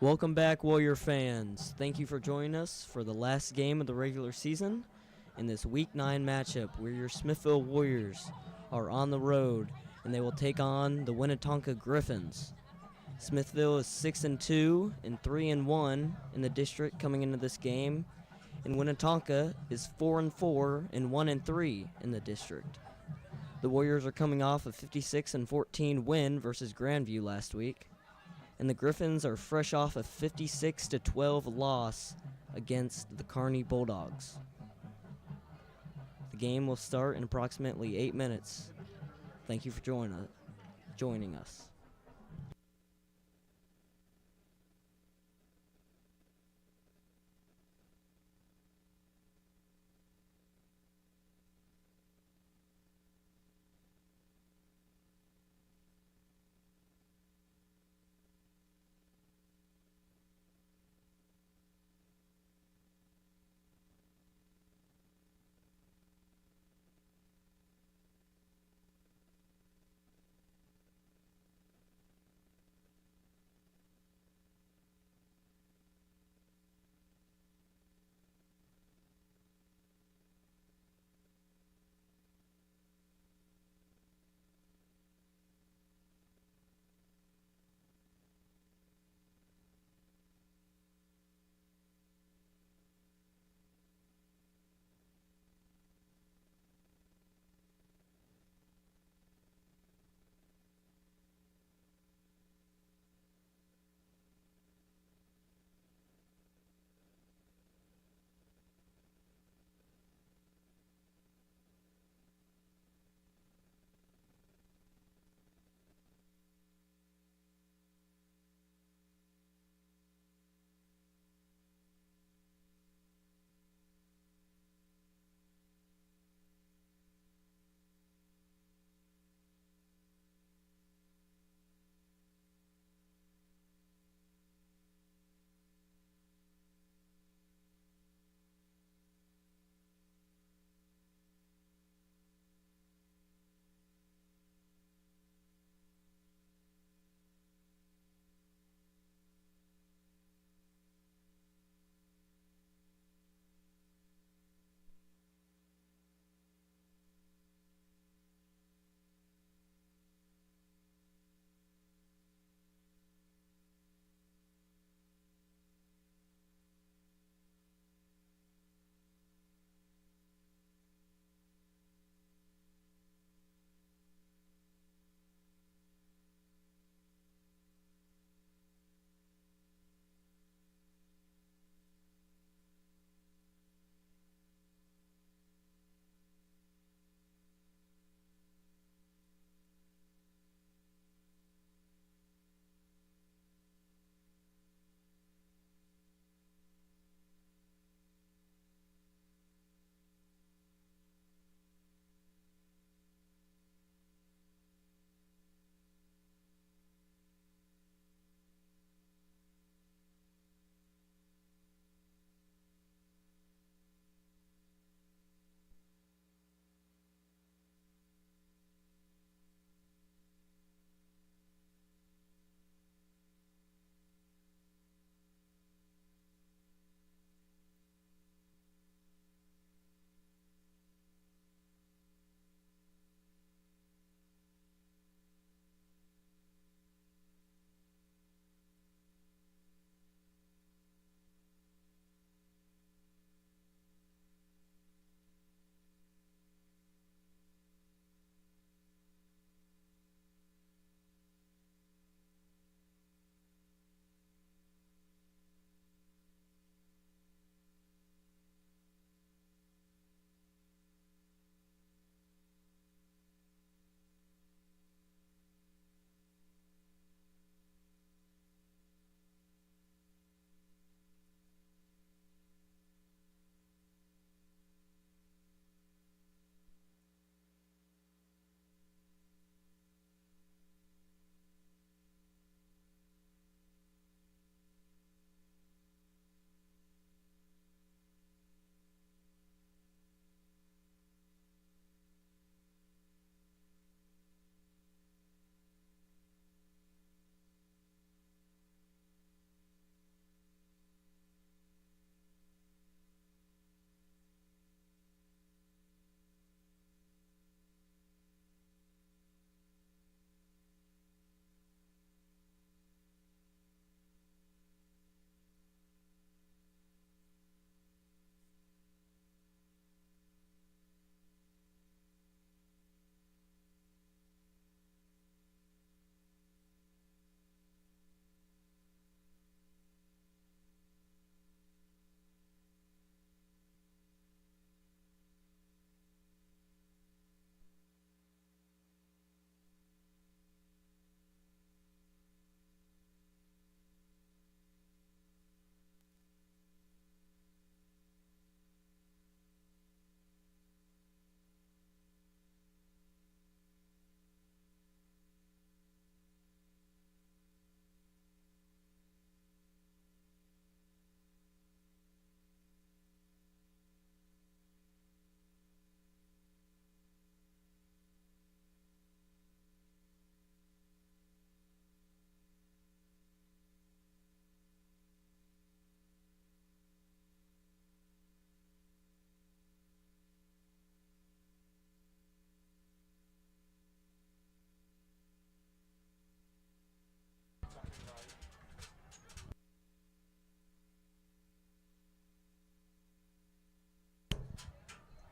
Welcome back, Warrior fans. Thank you for joining us for the last game of the regular season in this Week 9 matchup where your Smithville Warriors are on the road and they will take on the Winnetonka Griffins. Smithville is 6-2 and 3-1 in the district coming into this game, and Winnetonka is 4-4 and 1-3 in the district. The Warriors are coming off a 56-14 win versus Grandview last week, and the Griffins are fresh off a 56-12 loss against the Kearney Bulldogs. The game will start in approximately 8 minutes. Thank you for joining us.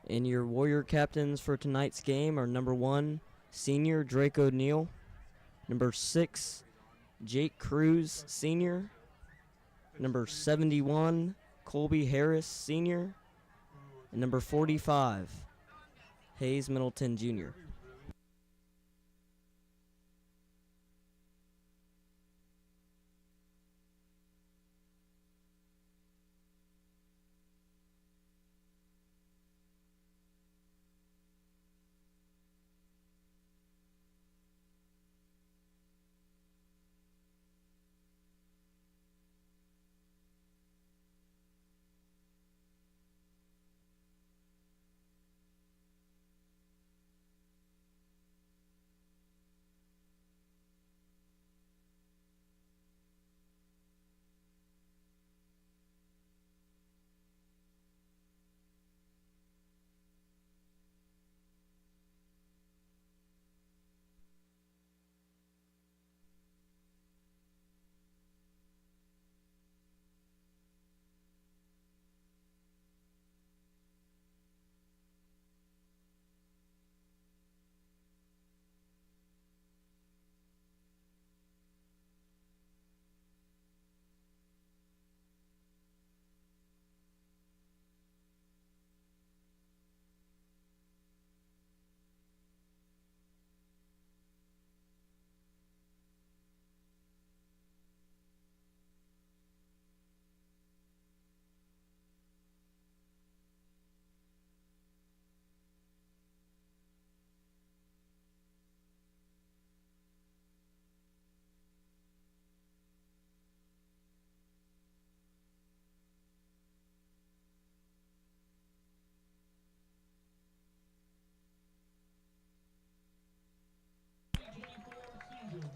And your Warrior captains for tonight's game are number 1, senior Drake O'Neal, number 6, Jake Cruz, senior, number 71, Colby Harris, senior, and number 45, Hayes Middleton, Jr.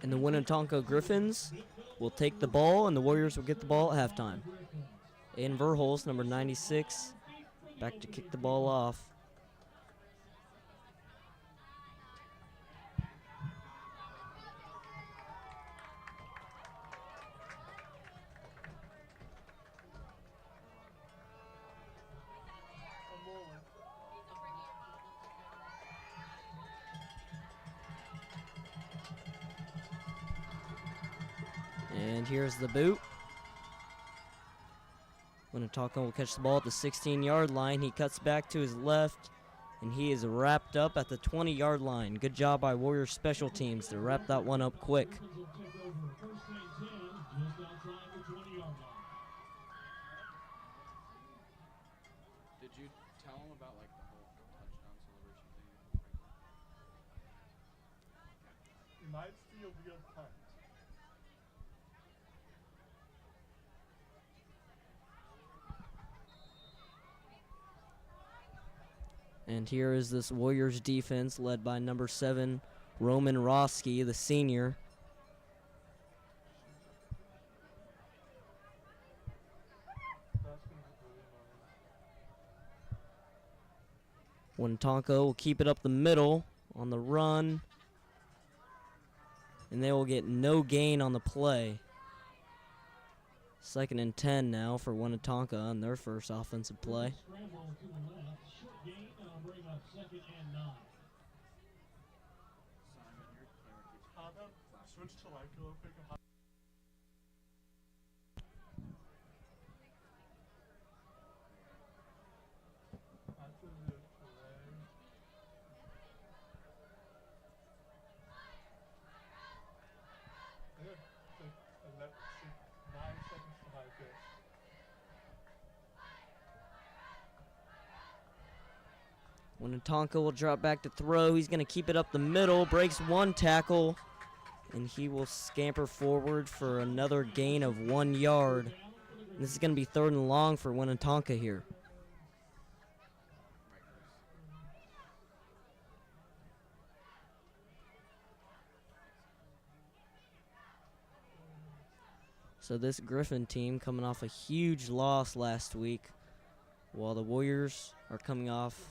And the Winnetonka Griffins will take the ball, and the Warriors will get the ball at halftime. Aiden Verholz, number 96, back to kick the ball off. And here's the boot. Winnetonka will catch the ball at the 16-yard line. He cuts back to his left, and he is wrapped up at the 20-yard line. Good job by Warrior Special Teams to wrap that one up quick. Did you tell him about like the whole touchdown celebration thing? It might still be a punt. And here is this Warriors defense led by number 7, Roman Roski, the senior. Winnetonka will keep it up the middle on the run, and they will get no gain on the play. 2nd and 10 now for Winnetonka on their first offensive play. Switch to like a little bit. Winnetonka will drop back to throw. He's going to keep it up the middle, breaks one tackle, and he will scamper forward for another gain of 1 yard. This is going to be 3rd and long for Winnetonka here. So this Griffin team coming off a huge loss last week, while the Warriors are coming off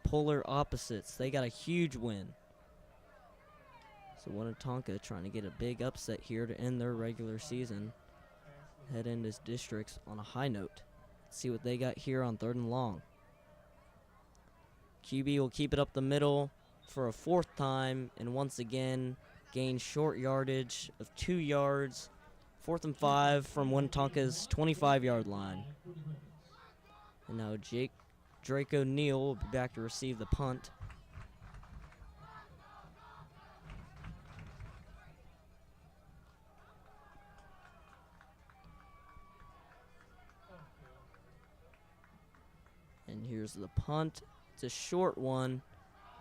polar opposites. They got a huge win. So Winnetonka trying to get a big upset here to end their regular season, head into districts on a high note. Let's see what they got here on 3rd and long. QB will keep it up the middle for a 4th time, and once again gain short yardage of 2 yards. 4th and 5 from Winnetonka's 25-yard line. And now Draco Neal will be back to receive the punt. And here's the punt. It's a short one.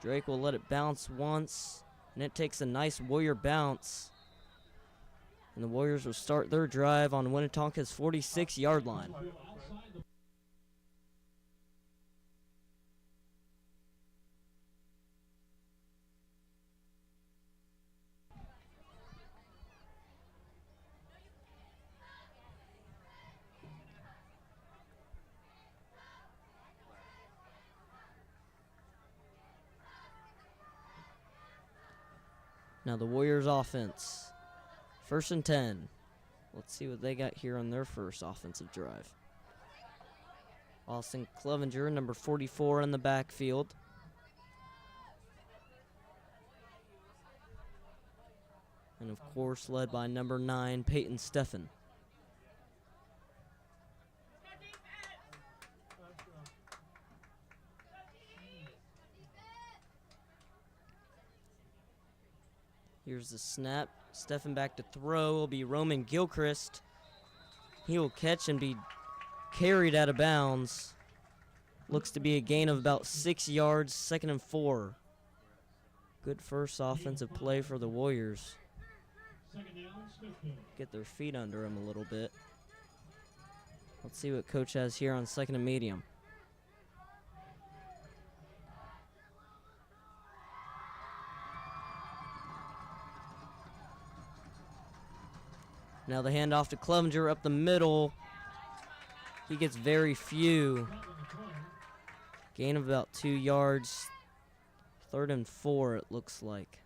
Drake will let it bounce once, and it takes a nice Warrior bounce. And the Warriors will start their drive on Winnetonka's 46-yard line. Now the Warriors offense, 1st and 10. Let's see what they got here on their first offensive drive. Austin 𝐒𝐦𝐢𝐿, number 44 in the backfield. And of course led by number 9, Peyton Steffen. Here's the snap. Steffen back to throw will be Roman Gilchrist. He will catch and be carried out of bounds. Looks to be a gain of about 6 yards, 2nd and 4. Good first offensive play for the Warriors. Get their feet under him a little bit. Let's see what coach has here on 2nd and medium. Now the handoff to 𝐒𝐦𝐢𝐿 up the middle. He gets very few. Gain of about 2 yards. 3rd and 4 it looks like.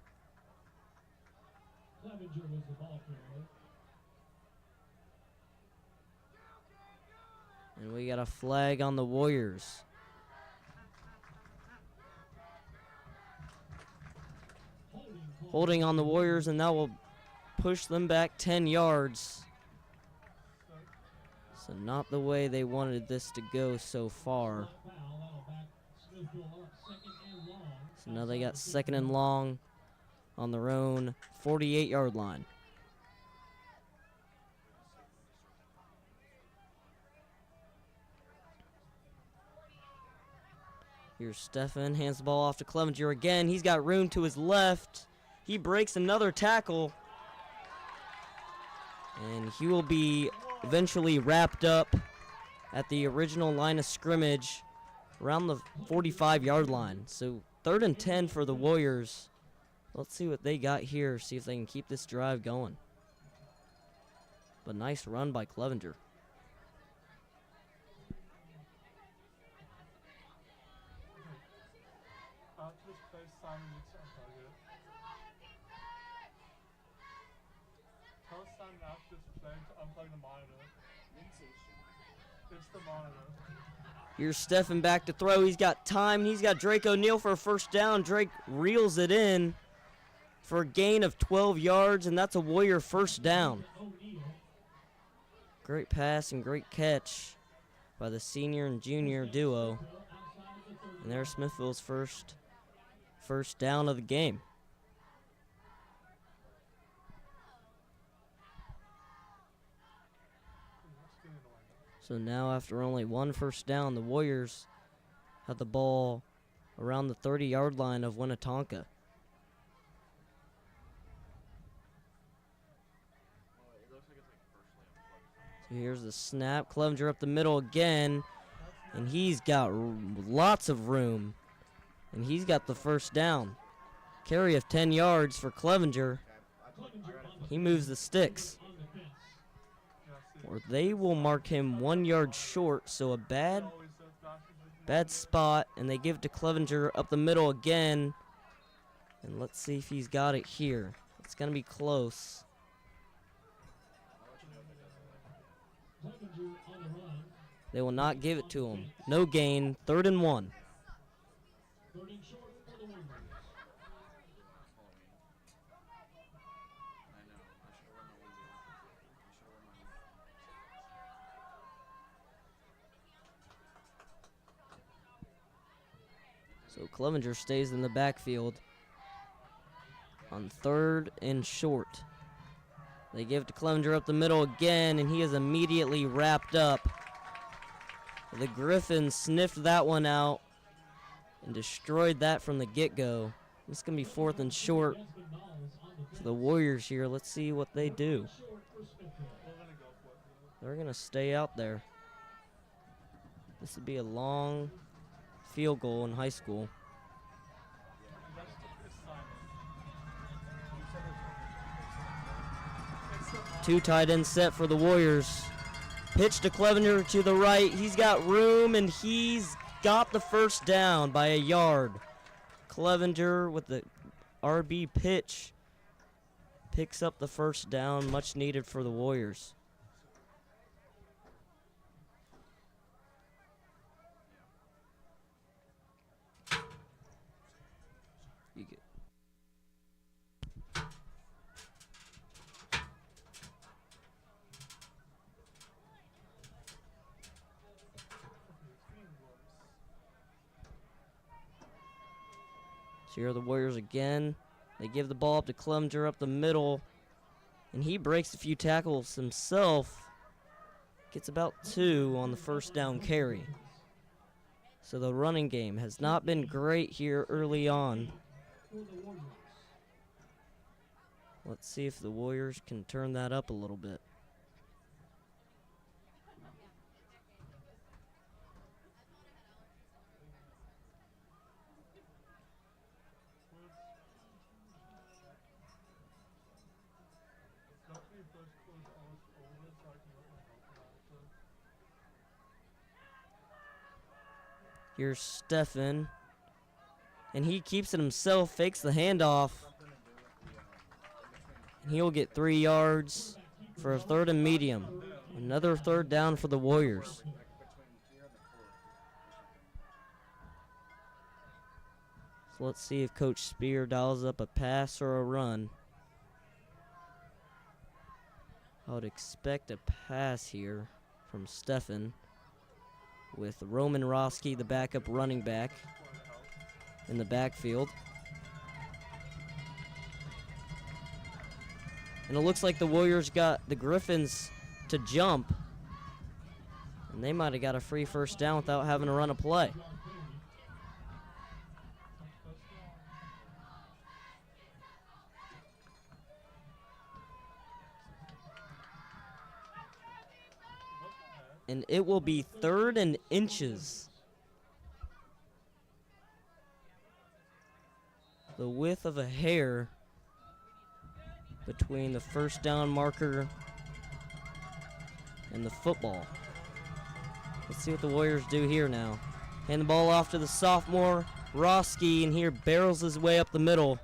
And we got a flag on the Warriors. Holding on the Warriors, and that will push them back 10 yards. So not the way they wanted this to go so far. So now they got 2nd and long on their own 48-yard line. Here's Steffen, hands the ball off to 𝐒𝐦𝐢𝐿 again. He's got room to his left. He breaks another tackle. And he will be eventually wrapped up at the original line of scrimmage around the 45-yard line. So 3rd and 10 for the Warriors. Let's see what they got here, see if they can keep this drive going. But nice run by 𝐒𝐦𝐢𝐿. Here's Steffen back to throw. He's got time. He's got Draco Neal for a 1st down. Drake reels it in for a gain of 12 yards, and that's a Warrior 1st down. Great pass and great catch by the senior and junior duo. And there's Smithville's first down of the game. So now after only 1 1st down, the Warriors have the ball around the 30-yard line of Winnetonka. So here's the snap. 𝐒𝐦𝐢𝐿 up the middle again, and he's got lots of room, and he's got the 1st down. Carry of 10 yards for 𝐒𝐦𝐢𝐿. He moves the sticks. Or they will mark him 1 yard short, so a bad spot, and they give it to 𝐒𝐦𝐢𝐿 up the middle again. And let's see if he's got it here. It's going to be close. They will not give it to him. No gain, 3rd and 1. So 𝐒𝐿𝐦𝐢 stays in the backfield on 3rd and short. They give to 𝐒𝐿𝐦𝐢 up the middle again, and he is immediately wrapped up. The Griffins sniffed that one out and destroyed that from the get-go. It's going to be 4th and short for the Warriors here. Let's see what they do. They're going to stay out there. This would be a long field goal in high school. Two tight end set for the Warriors. Pitch to 𝐒𝐿𝐦𝐢 to the right. He's got room, and he's got the first down by a yard. 𝐒𝐿𝐦𝐢 with the RB pitch picks up the first down, much needed for the Warriors. So here are the Warriors again. They give the ball up to 𝐒𝐿𝐴𝐦𝐢 up the middle, and he breaks a few tackles himself. Gets about 2 on the first down carry. So the running game has not been great here early on. Let's see if the Warriors can turn that up a little bit. Here's Stephen, and he keeps it himself, fakes the handoff, and he'll get 3 yards for a 3rd and medium. Another 3rd down for the Warriors. So let's see if Coach Spear dials up a pass or a run. I would expect a pass here from Stephen, with Roman Roski, the backup running back, in the backfield. And it looks like the Warriors got the Griffins to jump, and they might have got a free first down without having to run a play. And it will be 3rd and inches. The width of a hair between the first down marker and the football. Let's see what the Warriors do here now. Hand the ball off to the sophomore, Roski, and here barrels his way up the middle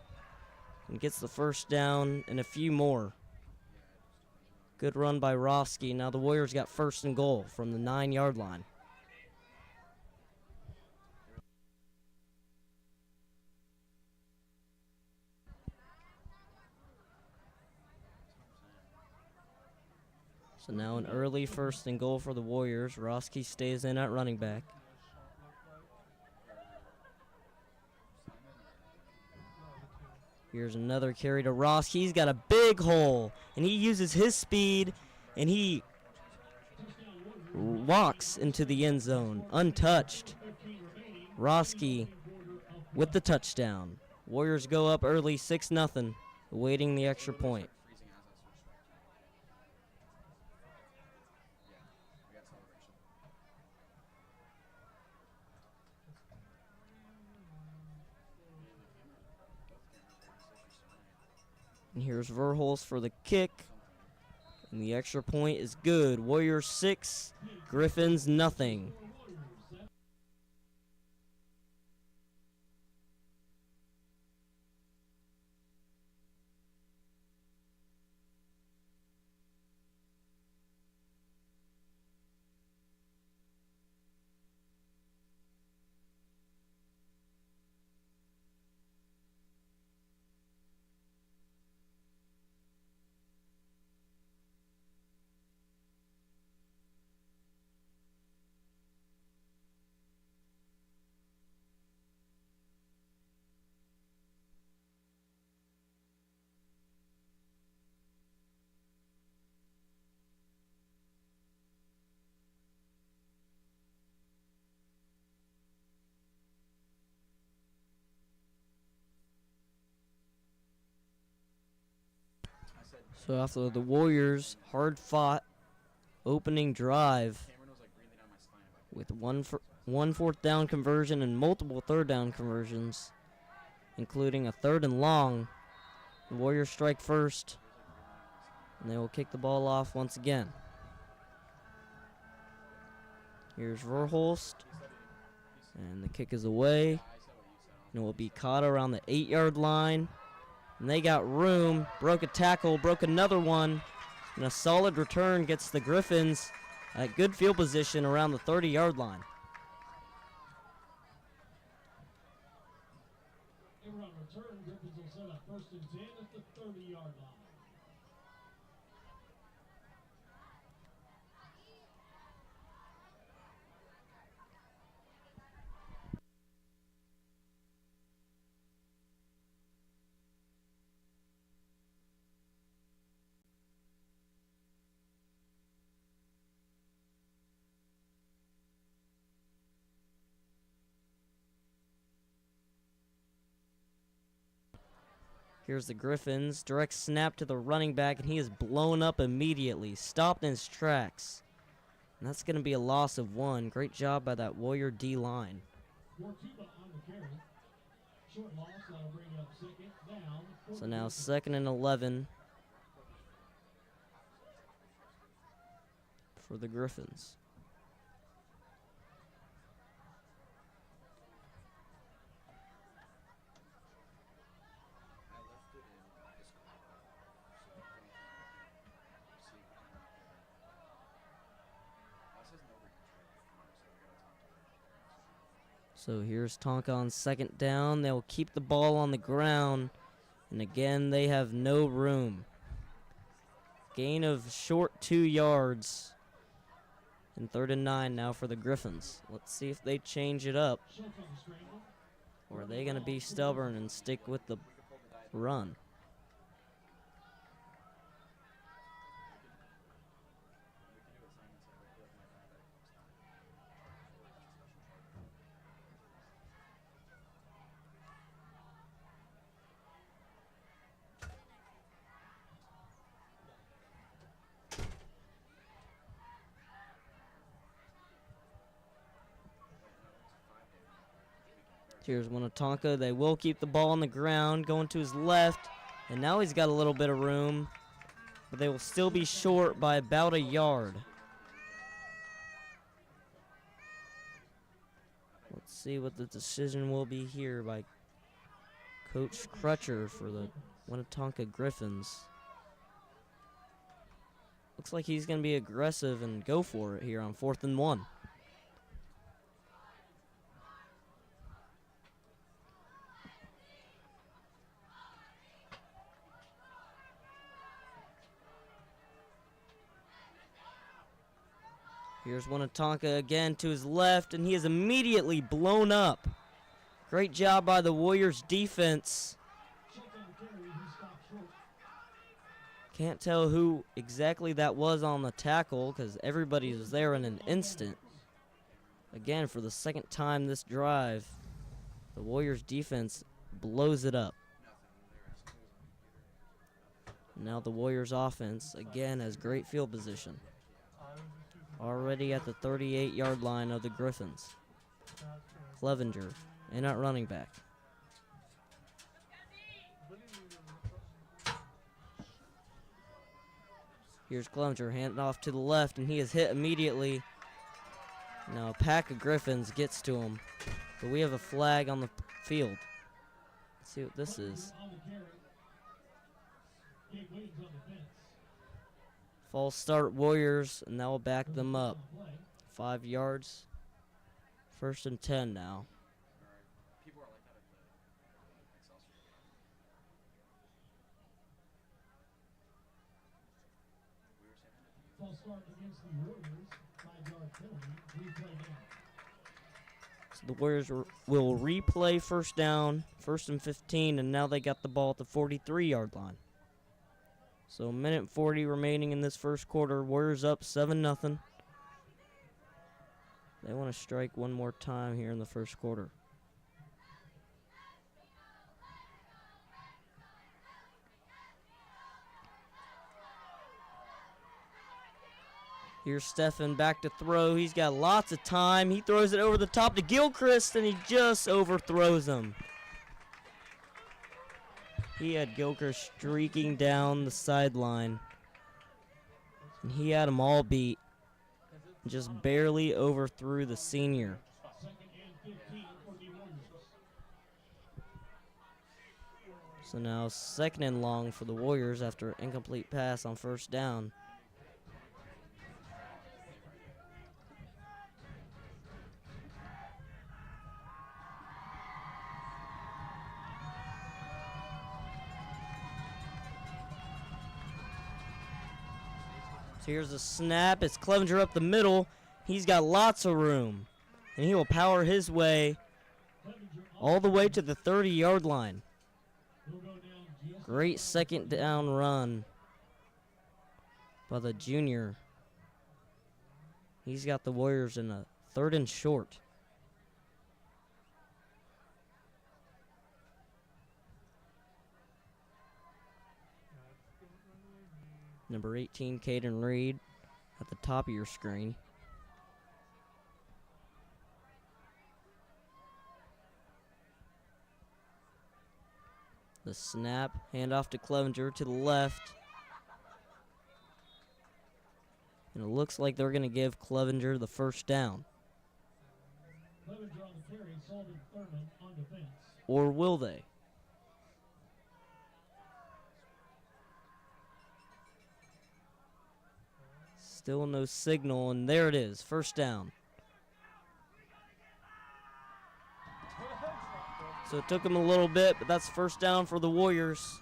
and gets the first down and a few more. Good run by Roski. Now the Warriors got 1st and goal from the 9-yard line. So now an early 1st and goal for the Warriors. Roski stays in at running back. Here's another carry to Ross. He's got a big hole, and he uses his speed, and he walks into the end zone untouched. Roski with the touchdown. Warriors go up early 6-0, awaiting the extra point. And here's Verhulst for the kick. And the extra point is good. Warriors 6, Griffins nothing. So after the Warriors' hard-fought opening drive with one fourth down conversion and multiple third down conversions, including a 3rd and long, the Warriors strike first, and they will kick the ball off once again. Here's Verhulst, and the kick is away, and it will be caught around the 8-yard line. And they got room, broke a tackle, broke another one, and a solid return gets the Griffins at good field position around the 30-yard line. On return, Griffins will set up 1st and 10 at the 30-yard line. Here's the Griffins, direct snap to the running back, and he is blown up immediately, stopped in his tracks. And that's going to be a loss of 1. Great job by that Warrior D-line. So now 2nd and 11 for the Griffins. So here's Tonka on 2nd down. They'll keep the ball on the ground. And again, they have no room. Gain of short 2 yards. And 3rd and 9 now for the Griffins. Let's see if they change it up. Or are they going to be stubborn and stick with the run? Here's Winnetonka. They will keep the ball on the ground, going to his left, and now he's got a little bit of room, but they will still be short by about a yard. Let's see what the decision will be here by Coach Crutcher for the Winnetonka Griffins. Looks like he's going to be aggressive and go for it here on 4th and 1. Here's Winnetonka again to his left, and he is immediately blown up. Great job by the Warriors defense. Can't tell who exactly that was on the tackle because everybody was there in an instant. Again, for the 2nd time this drive, the Warriors defense blows it up. Now the Warriors offense again has great field position. Already at the 38-yard line of the Griffins. 𝐒𝐦𝐢𝐿𝐴 in at running back. Here's 𝐒𝐦𝐢𝐿𝐴 handing off to the left, and he is hit immediately. Now a pack of Griffins gets to him, but we have a flag on the field. Let's see what this is. False start Warriors, and that will back them up. 5 yards. 1st and 10 now. False start against the Warriors. 5-yard penalty. Replay down. So the Warriors will replay 1st down, 1st and 15, and now they got the ball at the 43-yard line. So 1:40 remaining in this 1st quarter. Warriors up 7-0. They want to strike one more time here in the 1st quarter. Here's Stefan back to throw. He's got lots of time. He throws it over the top to Gilchrist, and he just overthrows him. He had Gilchrist streaking down the sideline, and he had him all beat. Just barely overthrew the senior. So now 2nd and long for the Warriors after an incomplete pass on 1st down. So here's the snap. It's 𝐒𝐦𝐢𝐿𝐴 up the middle. He's got lots of room, and he will power his way all the way to the 30-yard line. Great 2nd down run by the junior. He's got the Warriors in a 3rd and short. Number 18, Caden Reed, at the top of your screen. The snap, handoff to 𝐒𝐦𝐢𝐿𝐴 to the left. And it looks like they're going to give 𝐒𝐿𝐴 the 1st down. 𝐒𝐿𝐴 on the carry, Sullivan Thurman on defense. Or will they? Still no signal, and there it is, 1st down. So it took him a little bit, but that's 1st down for the Warriors.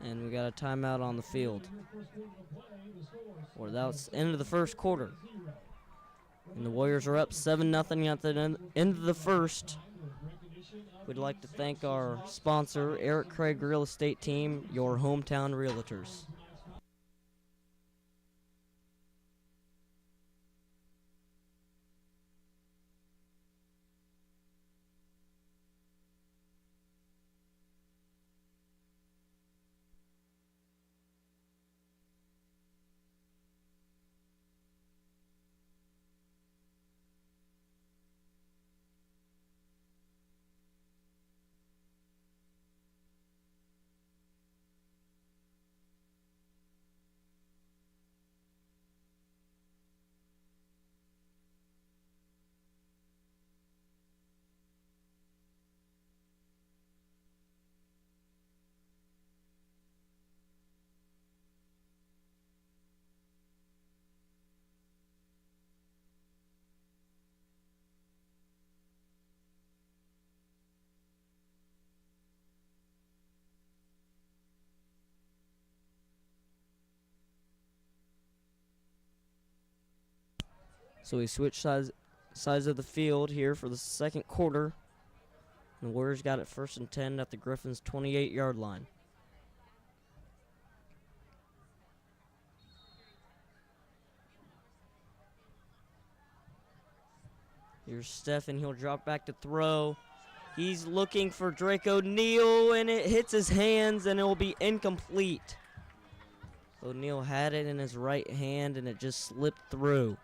And we got a timeout on the field. Or that's the end of the 1st quarter. And the Warriors are up 7-0 at the end of the 1st. We'd like to thank our sponsor, Eric Craig Real Estate Team, your hometown realtors. So we switched sides of the field here for the 2nd quarter. And the Warriors got it 1st and 10 at the Griffins' 28-yard line. Here's Stefan. He'll drop back to throw. He's looking for Drake O'Neal, and it hits his hands, and it will be incomplete. O'Neal had it in his right hand, and it just slipped through.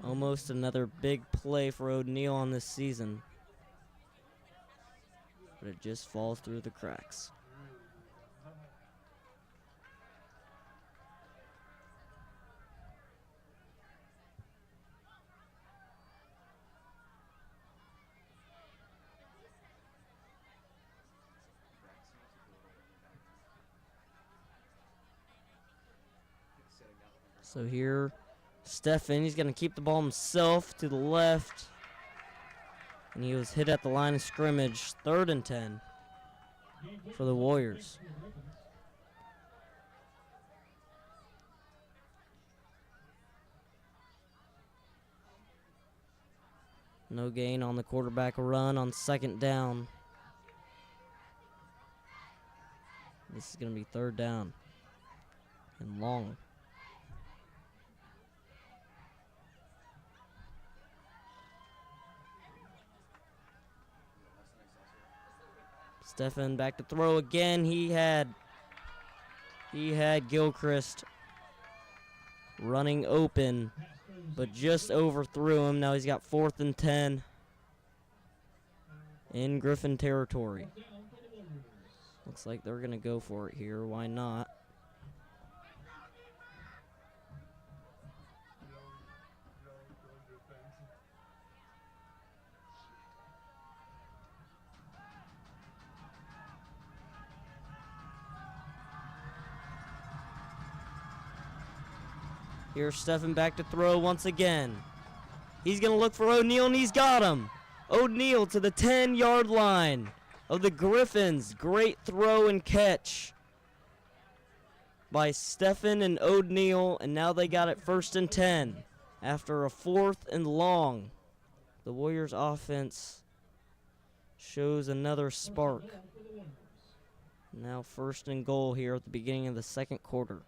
Almost another big play for O'Neal on this season. But it just falls through the cracks. So here, Stefan, he's going to keep the ball himself to the left. And he was hit at the line of scrimmage. 3rd and 10 for the Warriors. No gain on the quarterback run on 2nd down. This is going to be 3rd down and long. Stefan back to throw again. He had Gilchrist running open, but just overthrew him. Now he's got 4th and 10 in Griffin territory. Looks like they're going to go for it here. Why not? Here's Stefan back to throw once again. He's going to look for O'Neal, and he's got him. O'Neal to the 10-yard line of the Griffins. Great throw and catch by Stefan and O'Neal, and now they got it 1st and 10 after a 4th and long. The Warriors offense shows another spark. Now 1st and goal here at the beginning of the 2nd quarter.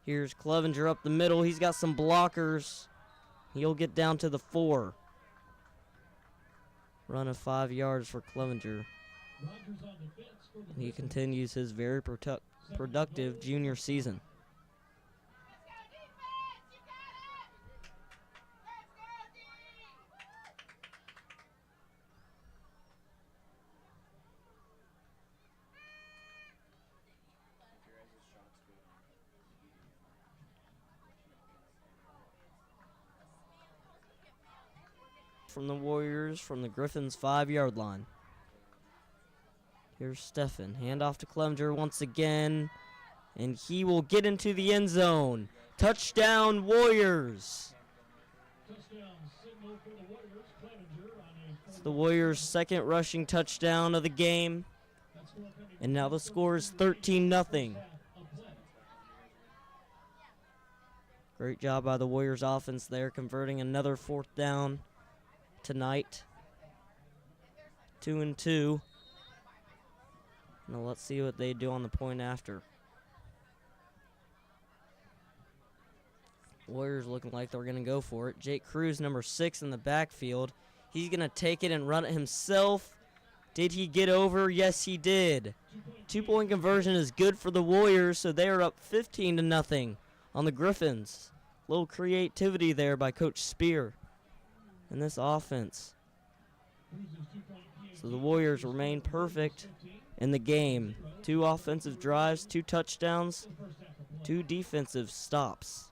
Here's 𝐒𝐦𝐢𝐿𝐴𝐴𝐷 up the middle. He's got some blockers. He'll get down to the 4. Run of 5 yards for 𝐒𝐿𝐴𝐷. He continues his very productive junior season. From the Warriors, from the Griffins' 5-yard line. Here's Stefan. Handoff to 𝐒𝐿𝐴𝐷 once again. And he will get into the end zone. Touchdown, Warriors. It's the Warriors' 2nd rushing touchdown of the game. And now the score is 13-0. Great job by the Warriors offense there, converting another 4th down tonight. 2 and 2. Now let's see what they do on the point after. Warriors looking like they're going to go for it. Jake Cruz, number 6 in the backfield. He's going to take it and run it himself. Did he get over? Yes, he did. 2-point conversion is good for the Warriors, so they are up 15-0 on the Griffins. A little creativity there by Coach Spear in this offense. So the Warriors remain perfect in the game. 2 offensive drives, 2 touchdowns, 2 defensive stops.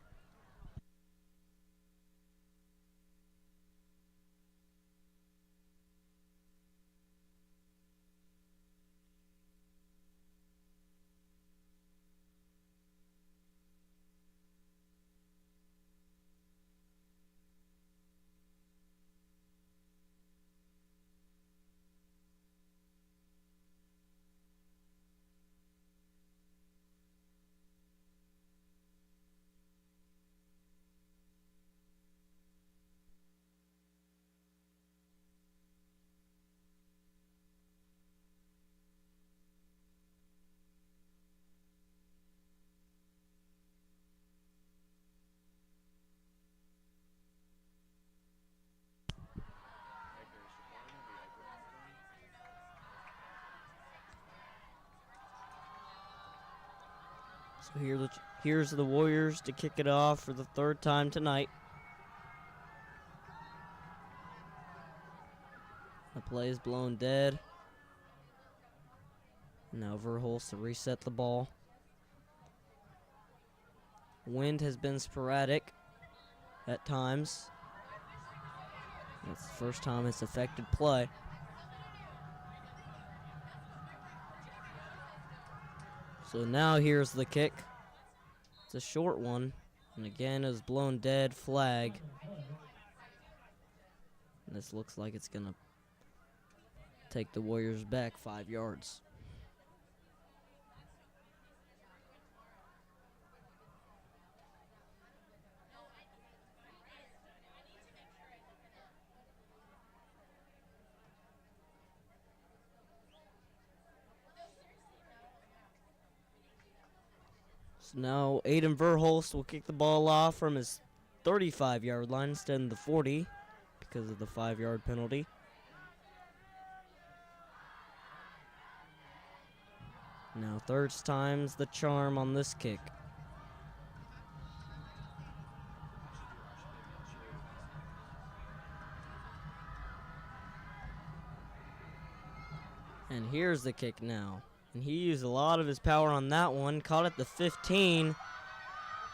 So here's the Warriors to kick it off for the 3rd time tonight. The play is blown dead. Now Verhulst to reset the ball. Wind has been sporadic at times. That's the first time it's affected play. So now here's the kick. It's a short one. And again, is blown dead, flag. And this looks like it's going to take the Warriors back 5 yards. So now Aiden Verhulst will kick the ball off from his 35-yard line instead of the 40 because of the 5-yard penalty. Now third time's the charm on this kick. And here's the kick now. And he used a lot of his power on that one. Caught at the 15.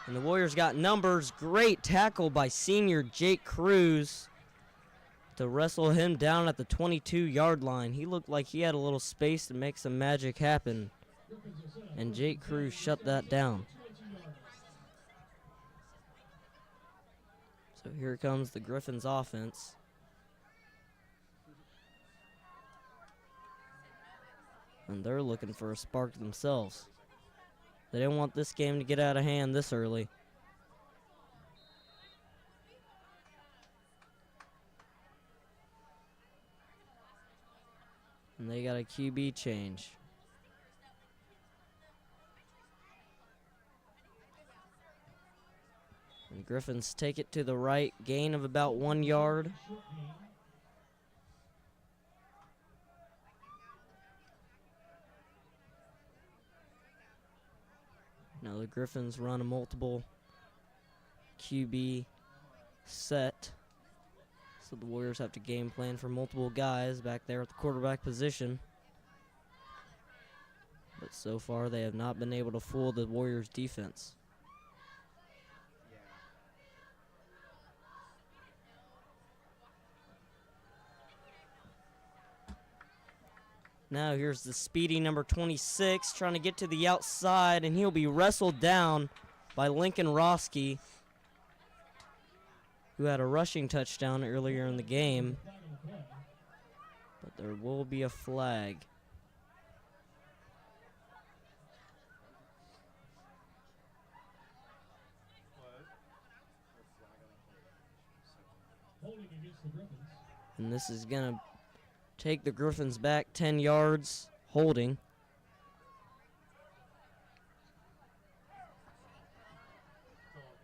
And the Warriors got numbers. Great tackle by senior Jake Cruz to wrestle him down at the 22-yard line. He looked like he had a little space to make some magic happen. And Jake Cruz shut that down. So here comes the Griffins offense. And they're looking for a spark themselves. They didn't want this game to get out of hand this early. And they got a QB change. And Griffins take it to the right, gain of about 1 yard. Now the Griffins run a multiple QB set. So the Warriors have to game plan for multiple guys back there at the quarterback position. But so far they have not been able to fool the Warriors defense. Now here's the speedy number 26 trying to get to the outside, and he'll be wrestled down by Lincoln Roski, who had a rushing touchdown earlier in the game. But there will be a flag. And this is going to take the Griffins back 10 yards, holding.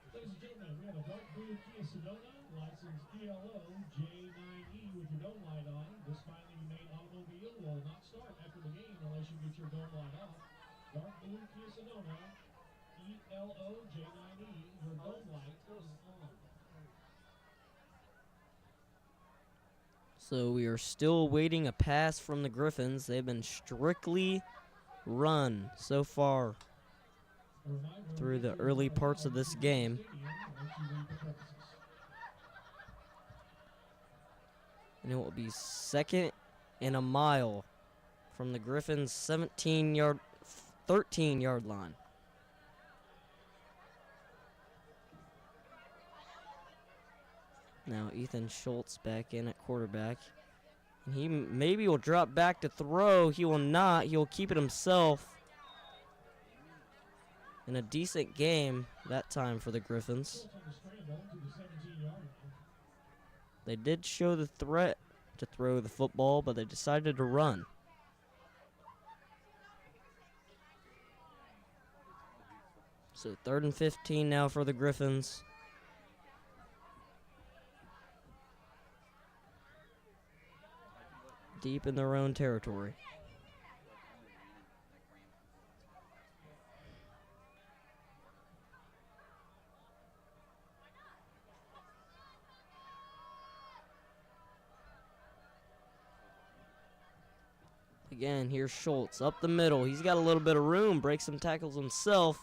Ladies and gentlemen, we have a dark blue Kia Sedona, license 𝐒𝐦𝐿𝐽 with your dome light on. This finally made automobile will not start after the game unless you get your dome light off. Dark blue Kia Sedona, 𝐒𝐿𝐽, your dome light is on. So we are still waiting a pass from the Griffins. They've been strictly run so far through the early parts of this game. And it will be 2nd and a mile from the Griffins' 13-yard line. Now Ethan Schultz back in at quarterback. And he maybe will drop back to throw. He will not. He will keep it himself. In a decent game that time for the Griffins. They did show the threat to throw the football, but they decided to run. So 3rd and 15 now for the Griffins. Deep in their own territory. Again, here's Schultz up the middle. He's got a little bit of room, breaks some tackles himself.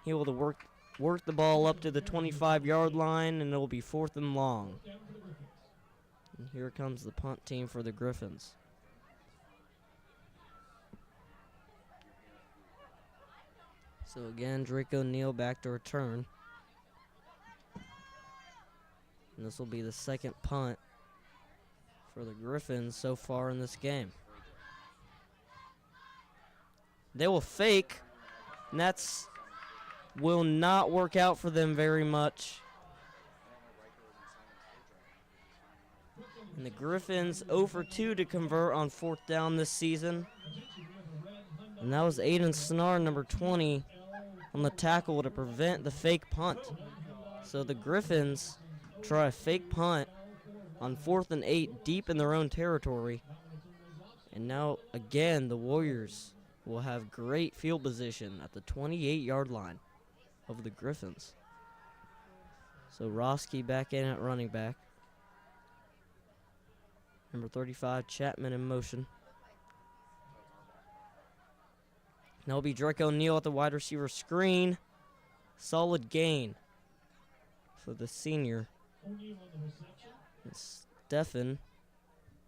He will work the ball up to the 25-yard line, and it will be 4th and long. And here comes the punt team for the Griffins. So again, Drake O'Neal back to return. And this will be the 2nd punt for the Griffins so far in this game. They will fake, and that's will not work out for them very much. And the Griffins 0 for 2 to convert on 4th down this season. And that was Aiden Snar, number 20, on the tackle to prevent the fake punt. So the Griffins try a fake punt on 4th and 8 deep in their own territory. And now, again, the Warriors will have great field position at the 28-yard line of the Griffins. So Roski back in at running back. Number 35, Chapman in motion. Now it'll be Drake O'Neal at the wide receiver screen. Solid gain for the senior. And Stefan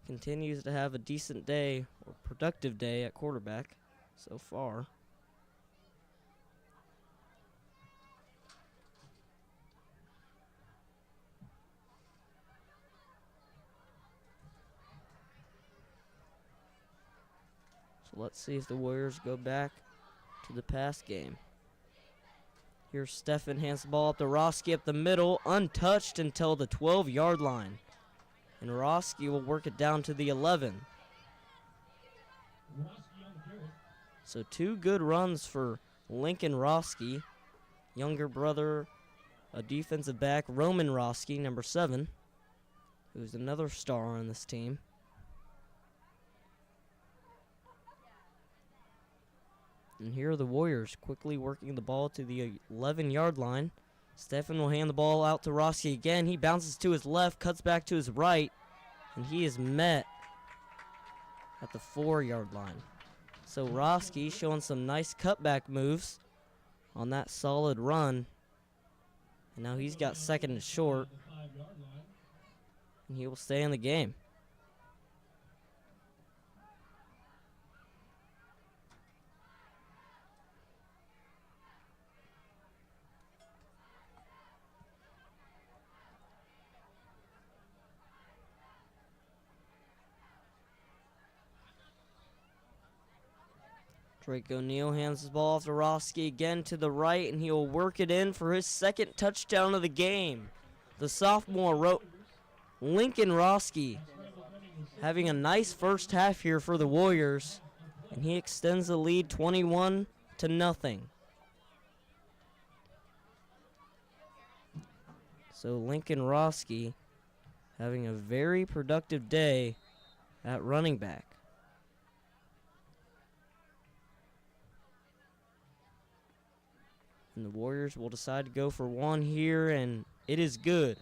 continues to have a decent day, or productive day at quarterback so far. So let's see if the Warriors go back to the pass game. Here's Stefan, hands the ball up to Roski up the middle, untouched until the 12-yard line. And Roski will work it down to the 11. So 2 good runs for Lincoln Roski, younger brother, a defensive back, Roman Roski, number 7, who's another star on this team. And here are the Warriors quickly working the ball to the 11-yard line. Stefan will hand the ball out to Roski again. He bounces to his left, cuts back to his right, and he is met at the 4-yard line. So Roski showing some nice cutback moves on that solid run. And now he's got 2nd and short, and he will stay in the game. Drake O'Neal hands the ball off to Roski again to the right, and he will work it in for his 2nd touchdown of the game. The sophomore Lincoln Roski having a nice first half here for the Warriors, and he extends the lead 21-0. So Lincoln Roski having a very productive day at running back. And the Warriors will decide to go for one here, and it is good.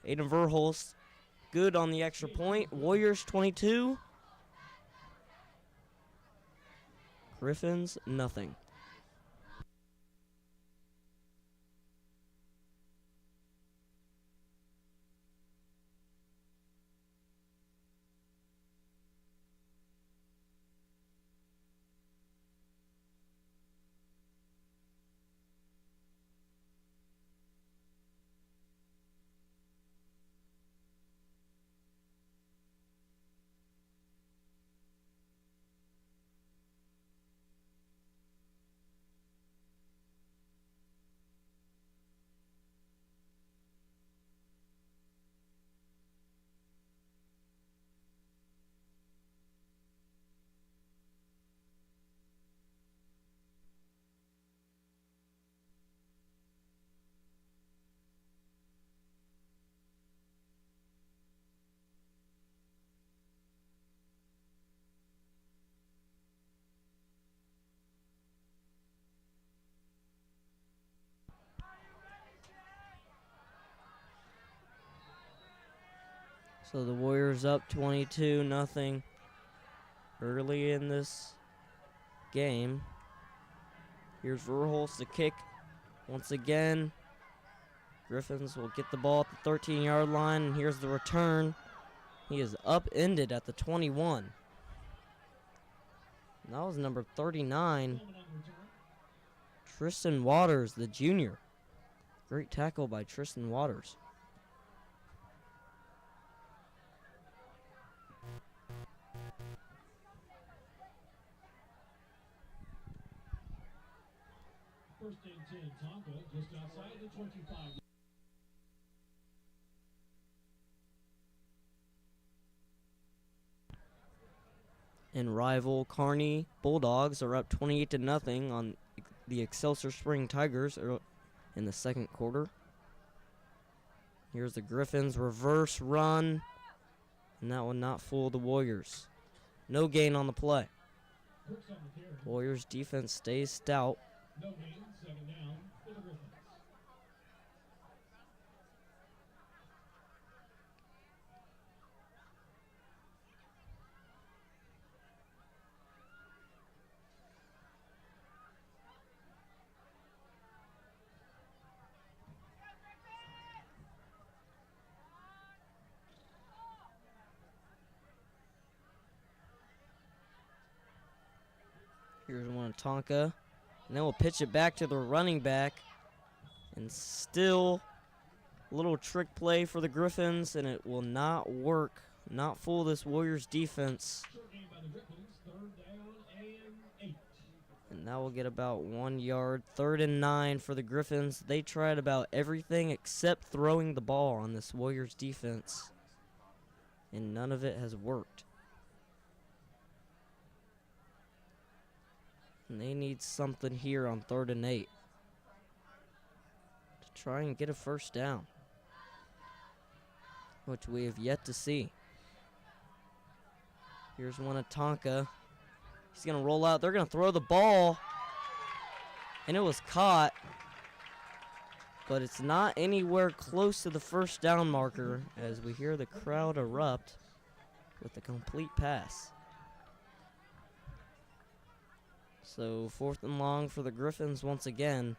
Aiden Verhulst good on the extra point. Warriors 22. Griffins nothing. So the Warriors up 22-0 early in this game. Here's Verhulst to kick once again. Griffins will get the ball at the 13-yard line, and here's the return. He is upended at the 21. And that was number 39, Tristan Waters, the junior. Great tackle by Tristan Waters. First and 10, Tonka, just outside the 25. And rival Kearney Bulldogs are up 28-0 on the Excelsior Spring Tigers in the second quarter. Here's the Griffins reverse run, and that will not fool the Warriors. No gain on the play. Warriors defense stays stout. No gain, second down for the Griffins. Here's Winnetonka. And then we'll pitch it back to the running back. And still a little trick play for the Griffins, and it will not work. Not fool this Warriors defense. Short game by the Griffins, third down and 8. And that will get about 1 yard. 3rd and 9 for the Griffins. They tried about everything except throwing the ball on this Warriors defense, and none of it has worked. And they need something here on 3rd and 8 to try and get a first down, which we have yet to see. Here's Winnetonka. He's going to roll out. They're going to throw the ball, and it was caught, but it's not anywhere close to the first down marker as we hear the crowd erupt with a complete pass. So 4th and long for the Griffins once again.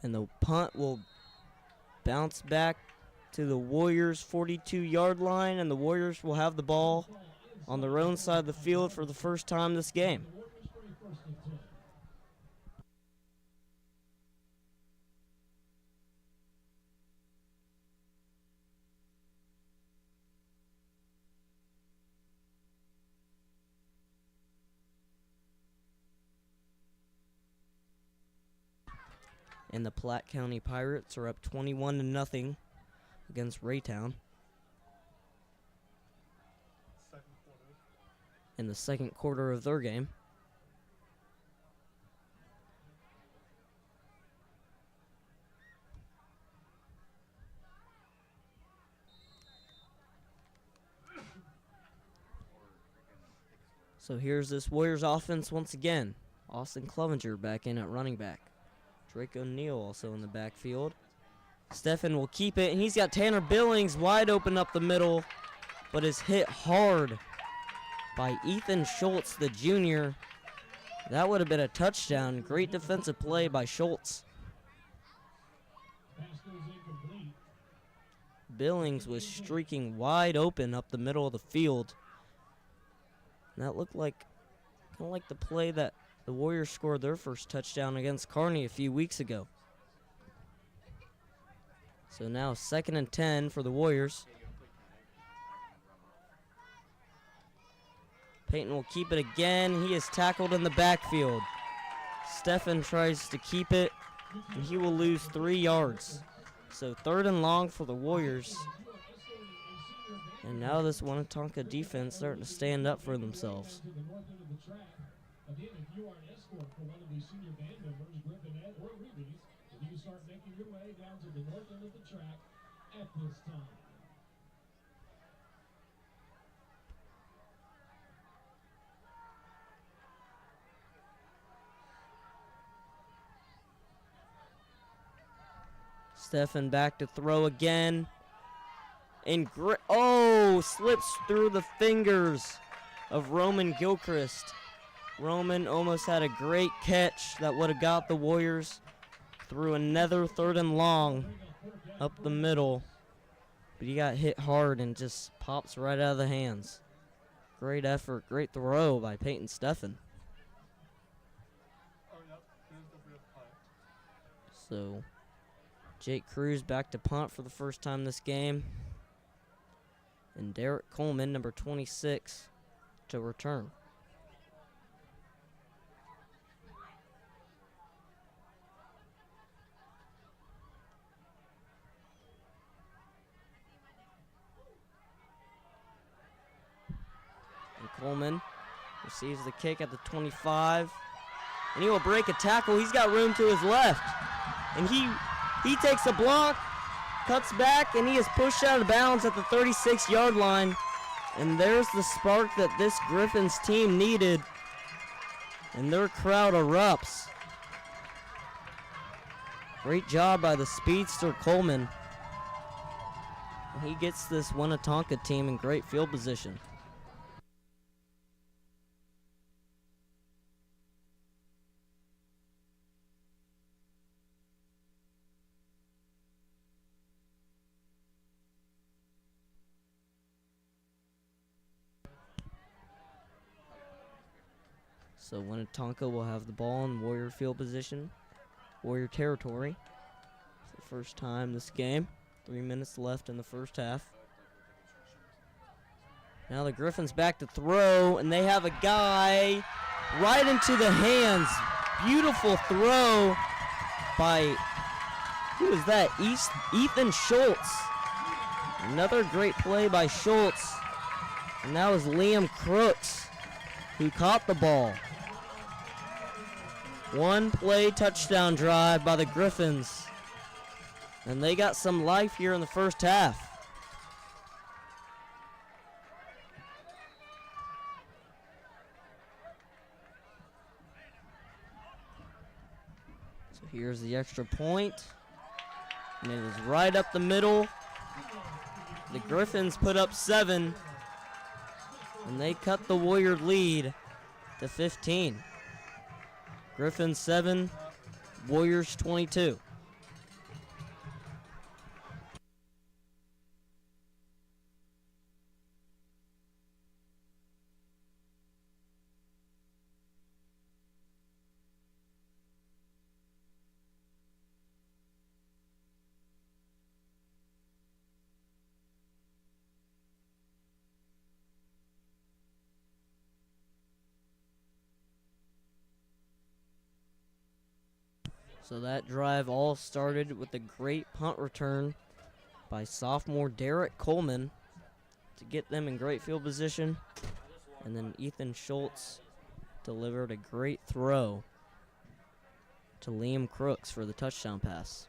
And the punt will bounce back to the Warriors' 42-yard line, and the Warriors will have the ball on their own side of the field for the first time this game. And the Platte County Pirates are up 21-0 against Raytown in the second quarter of their game. So here's this Warriors offense once again. Austin 𝐒𝐦𝐢𝐿 back in at running back. Drake O'Neal also in the backfield. Stephen will keep it, and he's got Tanner Billings wide open up the middle, but is hit hard by Ethan Schultz, the junior. That would have been a touchdown. Great defensive play by Schultz. Billings was streaking wide open up the middle of the field. And that looked like kind of like the play that the Warriors scored their first touchdown against Kearney a few weeks ago. So now 2nd and 10 for the Warriors. Peyton will keep it again. He is tackled in the backfield. Stephen tries to keep it, and he will lose 3 yards. So 3rd and long for the Warriors. And now this Winnetonka defense starting to stand up for themselves. Again, if you are an escort for one of these senior band members, Griffin or Rubies, you can start making your way down to the north end of the track at this time. Stephen back to throw again. And slips through the fingers of Roman Gilchrist. Roman almost had a great catch that would have got the Warriors through another 3rd and long up the middle. But he got hit hard and just pops right out of the hands. Great effort, great throw by Peyton Stephen. So Jake Cruz back to punt for the first time this game. And Derek Coleman, number 26, to return. Coleman receives the kick at the 25. And he will break a tackle. He's got room to his left. And he takes a block, cuts back, and he is pushed out of bounds at the 36-yard line. And there's the spark that this Griffins team needed. And their crowd erupts. Great job by the speedster Coleman. And he gets this Winnetonka team in great field position. So Winnetonka will have the ball in Warrior field position, Warrior territory. It's the first time this game. 3 minutes left in the first half. Now the Griffins back to throw, and they have a guy right into the hands. Beautiful throw by, who is that? 𝐒𝐦𝐿𝐴𝐻𝐿𝐴. Another great play by Schultz. And that was Liam Crooks who caught the ball. One play touchdown drive by the Griffins. And they got some life here in the first half. So here's the extra point. And it is right up the middle. The Griffins put up 7. And they cut the Warrior lead to 15. Griffins 7, Warriors 22. So that drive all started with a great punt return by sophomore Derek Coleman to get them in great field position. And then Ethan Schultz delivered a great throw to Liam Crooks for the touchdown pass.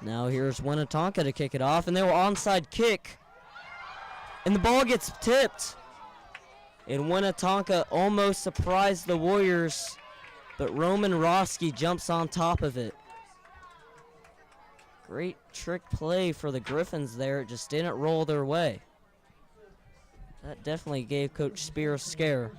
Now here's Winnetonka to kick it off, and they were onside kick. And the ball gets tipped. And Winnetonka almost surprised the Warriors, but Roman Roski jumps on top of it. Great trick play for the Griffins there. It just didn't roll their way. That definitely gave Coach Spear a scare.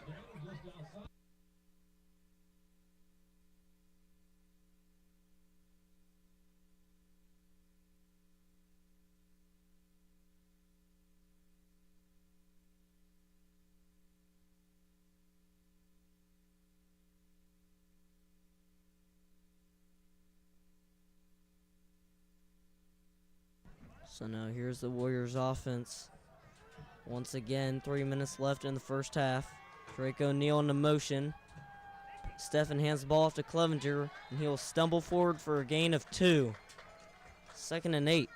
So now here's the Warriors offense. Once again, 3 minutes left in the first half. Drake O'Neal into motion. Stephen hands the ball off to 𝐒𝐿𝐴𝐻𝐿𝐴, and he'll stumble forward for a gain of 2. 2nd and 8.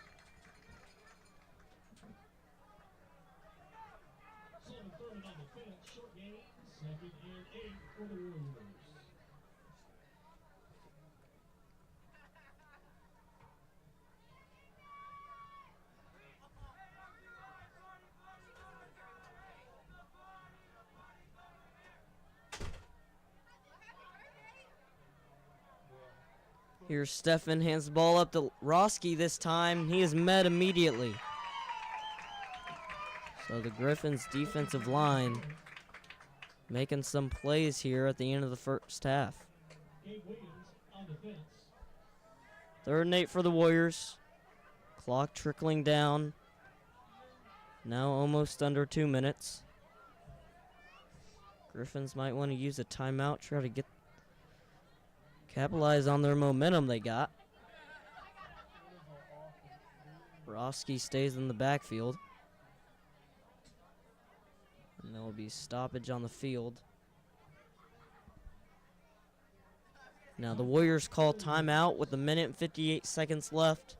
Here's Stephen, hands the ball up to Roski this time. He is met immediately. So the Griffins' defensive line making some plays here at the end of the first half. 3rd and 8 for the Warriors. Clock trickling down. Now almost under 2 minutes. Griffins might want to use a timeout, try to capitalize on their momentum they got. Roski stays in the backfield. And there will be stoppage on the field. Now the Warriors call timeout with 1 minute and 58 seconds left.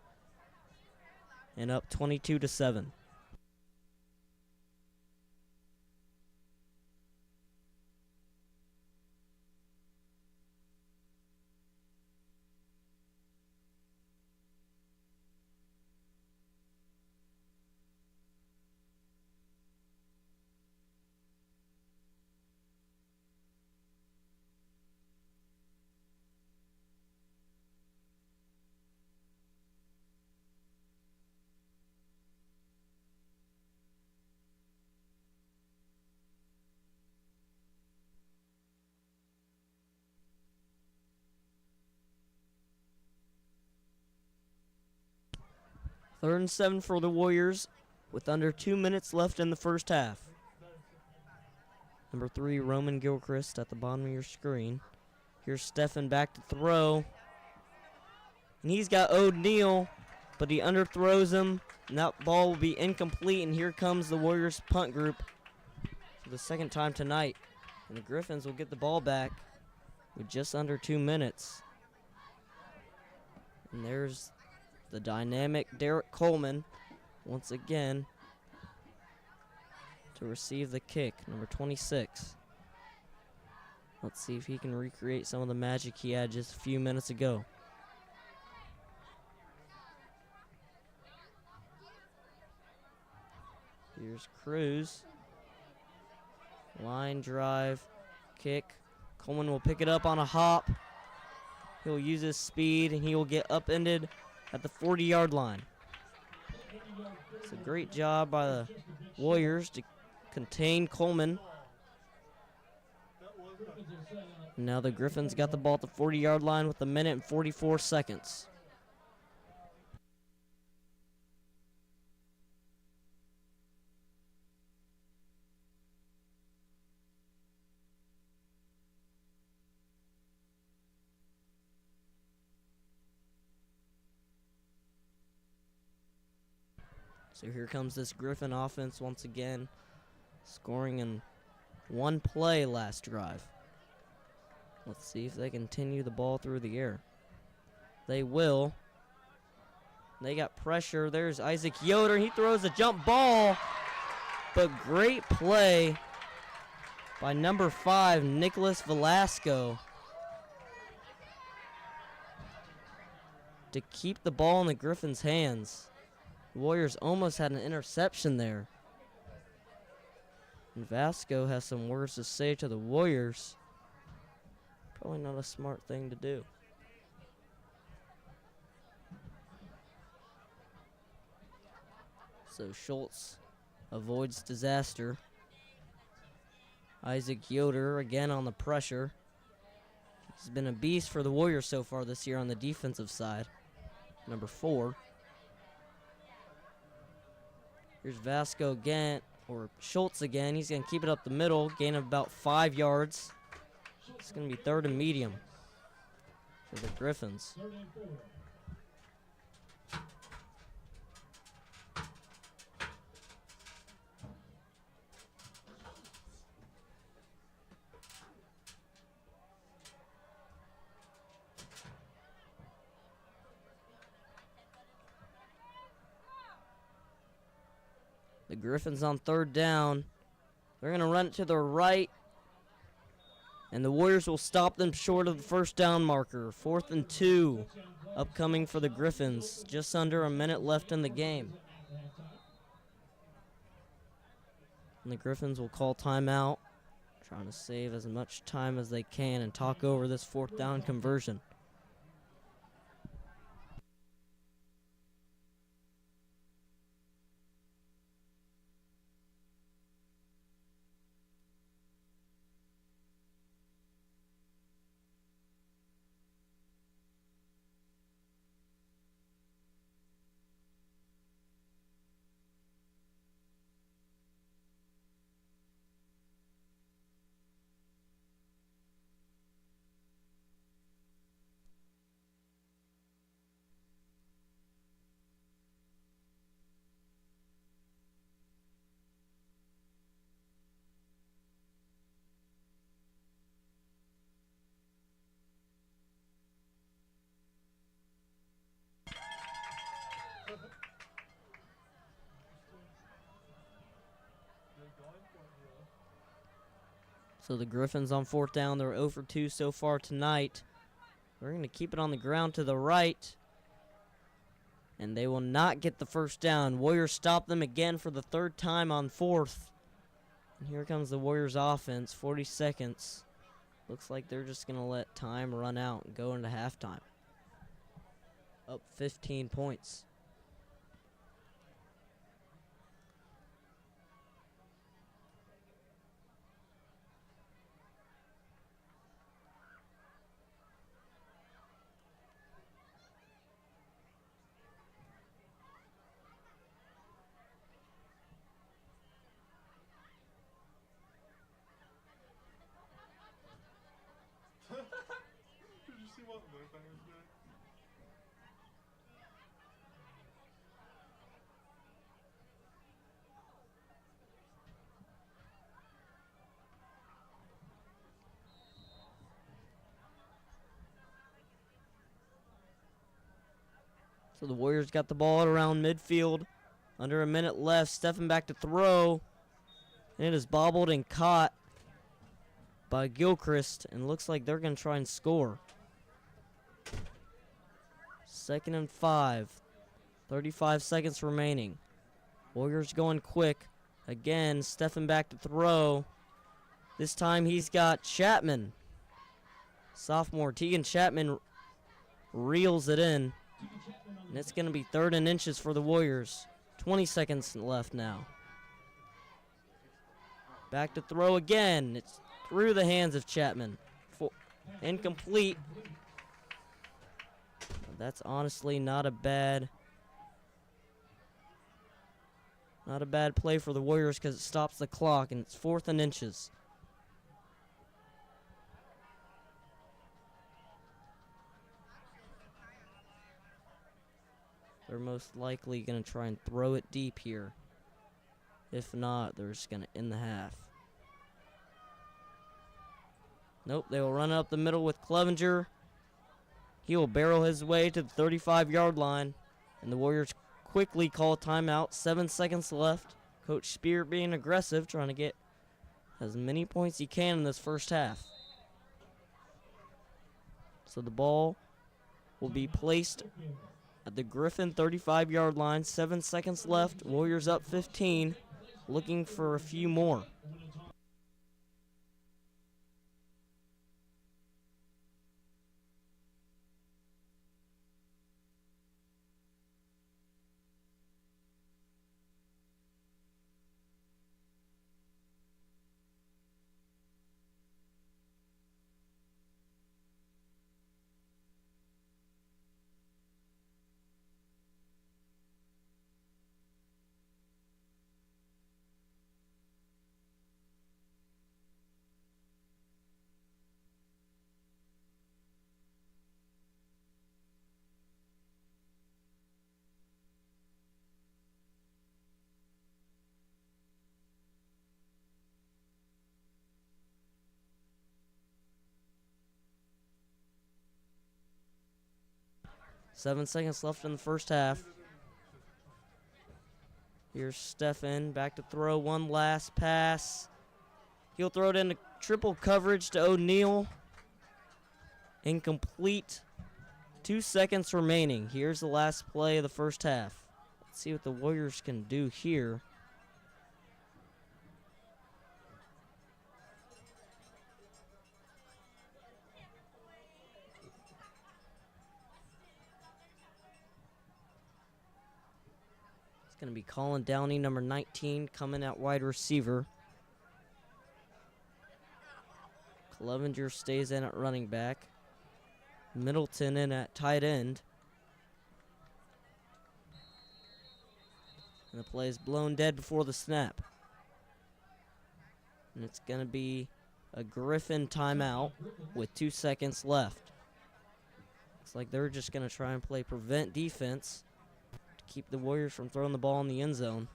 And up 22-7. Third and 7 for the Warriors with under 2 minutes left in the first half. Number 3, Roman Gilchrist at the bottom of your screen. Here's Stefan back to throw. And he's got O'Neal, but he underthrows him, and that ball will be incomplete, and here comes the Warriors punt group for the second time tonight. And the Griffins will get the ball back with just under 2 minutes. And there's the dynamic Derek Coleman once again to receive the kick, number 26. Let's see if he can recreate some of the magic he had just a few minutes ago. Here's Cruz. Line drive, kick. Coleman will pick it up on a hop. He'll use his speed and he will get upended at the 40-yard line. It's a great job by the Warriors to contain Coleman. Now the Griffins got the ball at the 40-yard line with 1 minute and 44 seconds. So here comes this Griffin offense once again, scoring in one play last drive. Let's see if they continue the ball through the air. They will. They got pressure. There's Isaac Yoder. He throws a jump ball, but great play by number 5, Nicholas Velasco, to keep the ball in the Griffins' hands. The Warriors almost had an interception there. And Vasco has some words to say to the Warriors. Probably not a smart thing to do. So Schultz avoids disaster. Isaac Yoder again on the pressure. He's been a beast for the Warriors so far this year on the defensive side. Number 4. Here's Vasco again, or Schultz again. He's going to keep it up the middle, gain of about 5 yards. It's going to be 3rd and medium for the Griffins. The Griffins on 3rd down. They're going to run it to the right, and the Warriors will stop them short of the first down marker. 4th and 2 upcoming for the Griffins. Just under a minute left in the game. And the Griffins will call timeout, trying to save as much time as they can and talk over this 4th down conversion. So the Griffins on fourth down. They're 0 for 2 so far tonight. They're going to keep it on the ground to the right. And they will not get the first down. Warriors stop them again for the third time on fourth. And here comes the Warriors offense, 40 seconds. Looks like they're just going to let time run out and go into halftime. Up 15 points. Did you see what their thing was doing? So the Warriors got the ball at around midfield. Under a minute left. Stepping back to throw. And it is bobbled and caught by Gilchrist. And looks like they're going to try and score. 2nd and 5. 35 seconds remaining. Warriors going quick. Again, stepping back to throw. This time he's got Chapman. Sophomore Tegan Chapman reels it in. And it's going to be 3rd and inches for the Warriors. 20 seconds left now. Back to throw again. It's through the hands of Chapman. Incomplete. That's honestly not a bad play for the Warriors because it stops the clock, and it's 4th and inches. They're most likely going to try and throw it deep here. If not, they're just going to end the half. Nope, they will run up the middle with 𝐒𝐦𝐢𝐿. He will barrel his way to the 35-yard line. And the Warriors quickly call a timeout. 7 seconds left. Coach Spear being aggressive, trying to get as many points he can in this first half. So the ball will be placed at the Griffin 35-yard line. 7 seconds left. Warriors up 15. Looking for a few more. Seven seconds left in the first half. Here's Stephen back to throw. One last pass. He'll throw it into triple coverage to O'Neal. Incomplete. 2 seconds remaining. Here's the last play of the first half. Let's see what the Warriors can do here. Going to be Colin Downey, number 19, coming at wide receiver. 𝐒𝐦𝐢𝐿 stays in at running back. Middleton in at tight end. And the play is blown dead before the snap. And it's going to be a Griffin timeout with 2 seconds left. Looks like they're just going to try and play prevent defense. Keep the Warriors from throwing the ball in the end zone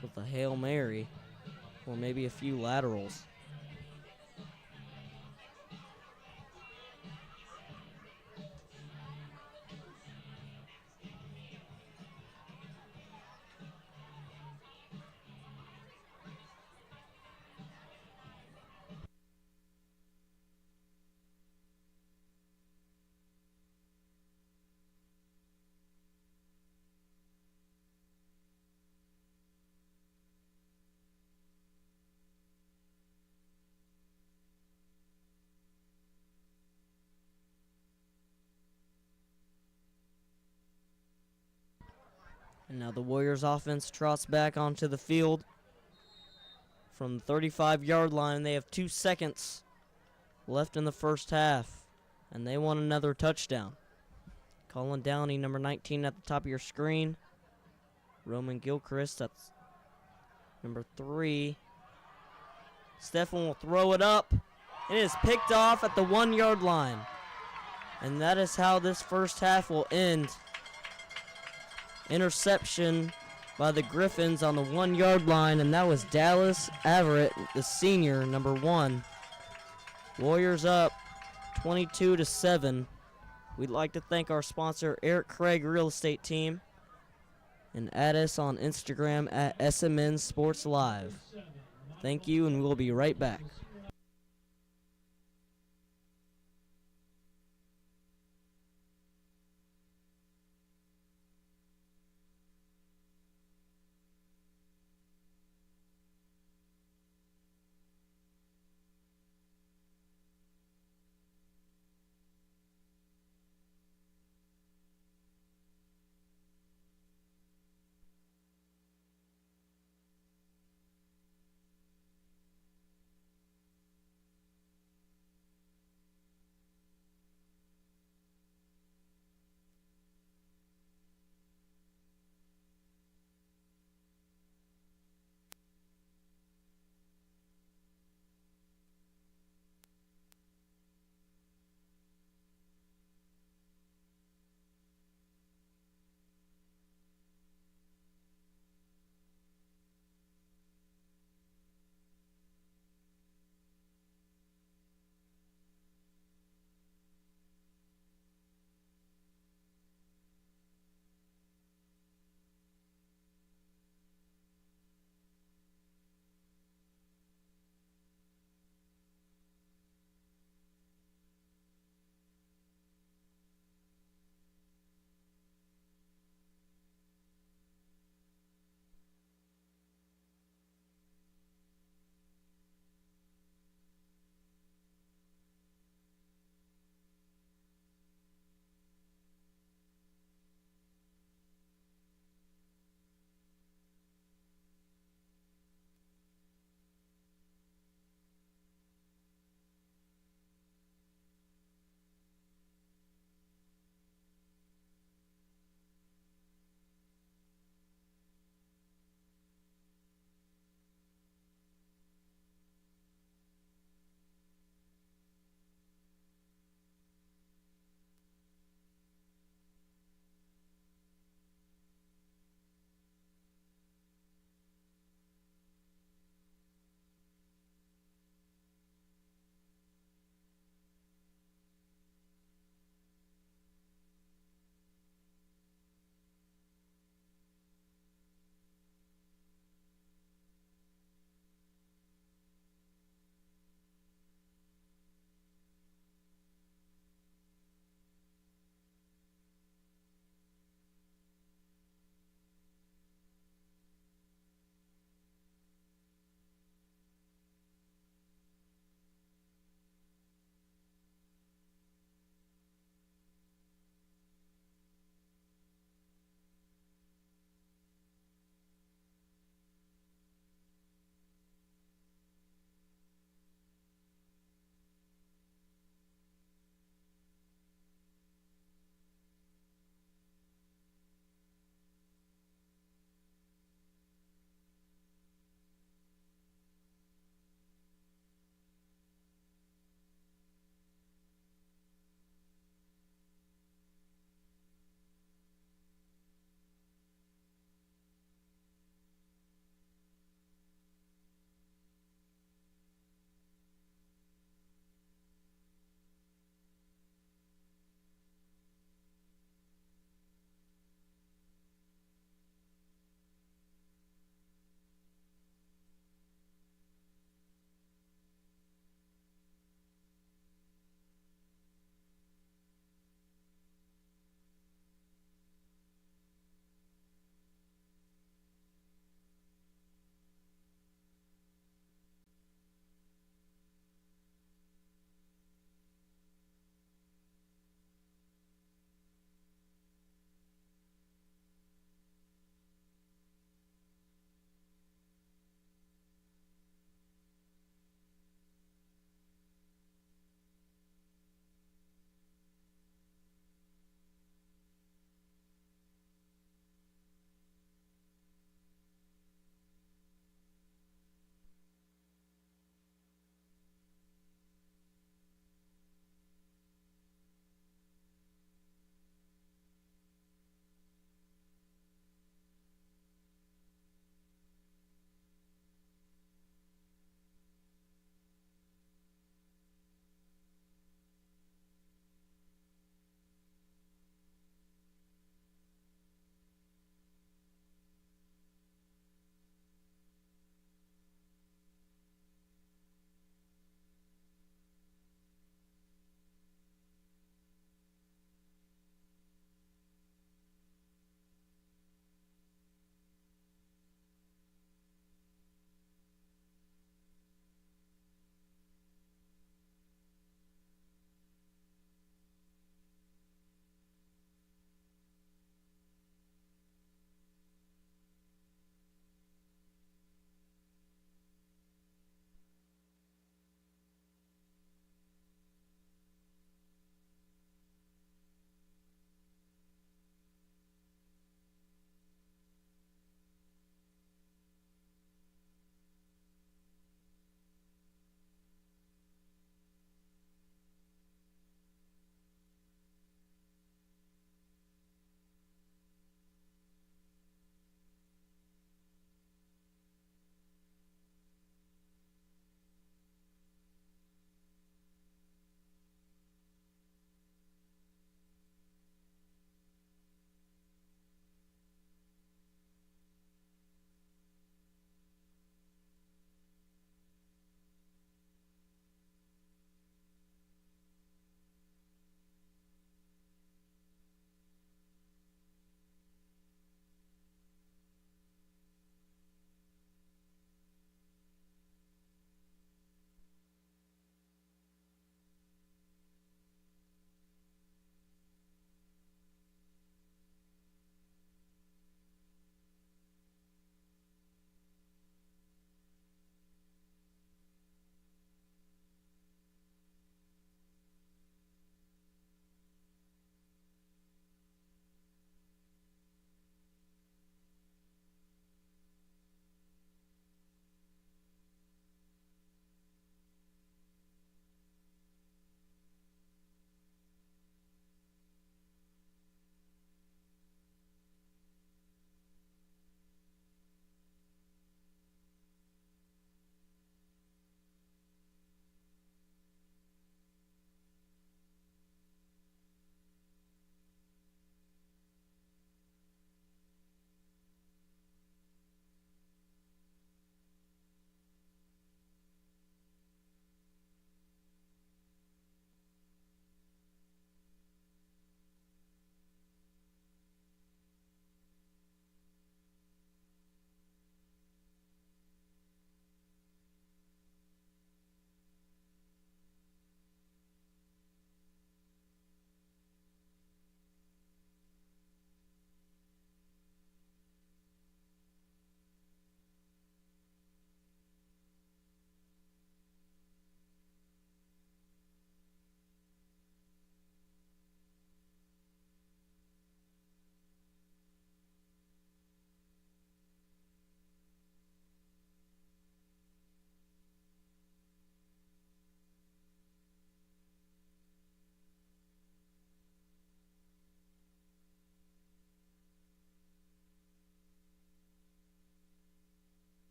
with a Hail Mary or maybe a few laterals. And now the Warriors offense trots back onto the field. From the 35-yard line, they have 2 seconds left in the first half, and they want another touchdown. Colin Downey, number 19 at the top of your screen. Roman Gilchrist, that's number 3. Stefan will throw it up. It is picked off at the 1-yard line. And that is how this first half will end. Interception by the Griffins on the 1-yard line, and that was Dallas Everett, the senior, number 1. Warriors up 22-7. We'd like to thank our sponsor, Eric Craig Real Estate Team, and add us on Instagram at SMN Sports Live. Thank you, and we'll be right back.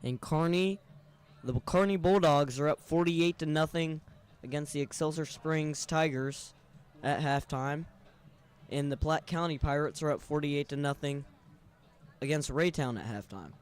And the Kearney Bulldogs are up 48-0 against the Excelsior Springs Tigers at halftime. And the Platte County Pirates are up 48-0 against Raytown at halftime.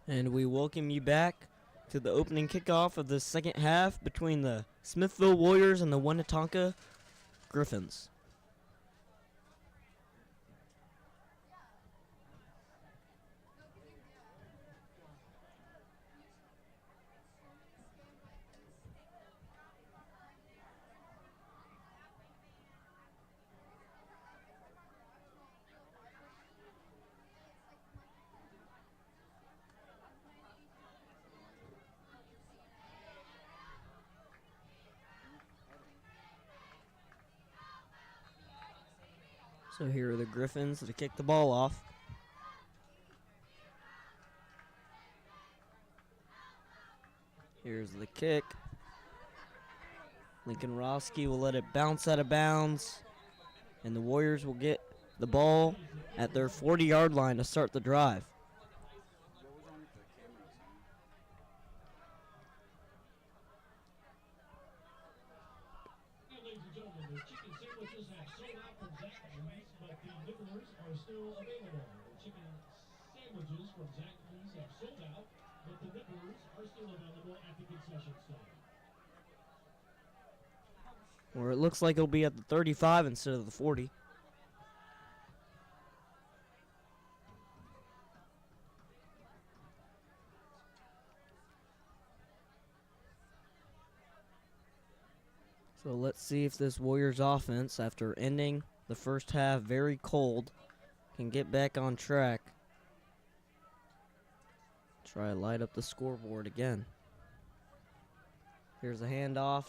And we welcome you back to the opening kickoff of the second half between the Smithville Warriors and the Winnetonka Griffins. So here are the Griffins to kick the ball off. Here's the kick. Lincoln Roski will let it bounce out of bounds, and the Warriors will get the ball at their 40-yard line to start the drive. Ladies and gentlemen, the chicken sandwiches have sold out from Zaxby's, but the nibblers are still available. The chicken sandwiches from Zaxby's have sold out, but the nibblers are still available at the concession stand. Or it looks like it'll be at the 35 instead of the 40. So let's see if this Warriors offense, after ending the first half very cold, can get back on track. Try to light up the scoreboard again. Here's a handoff.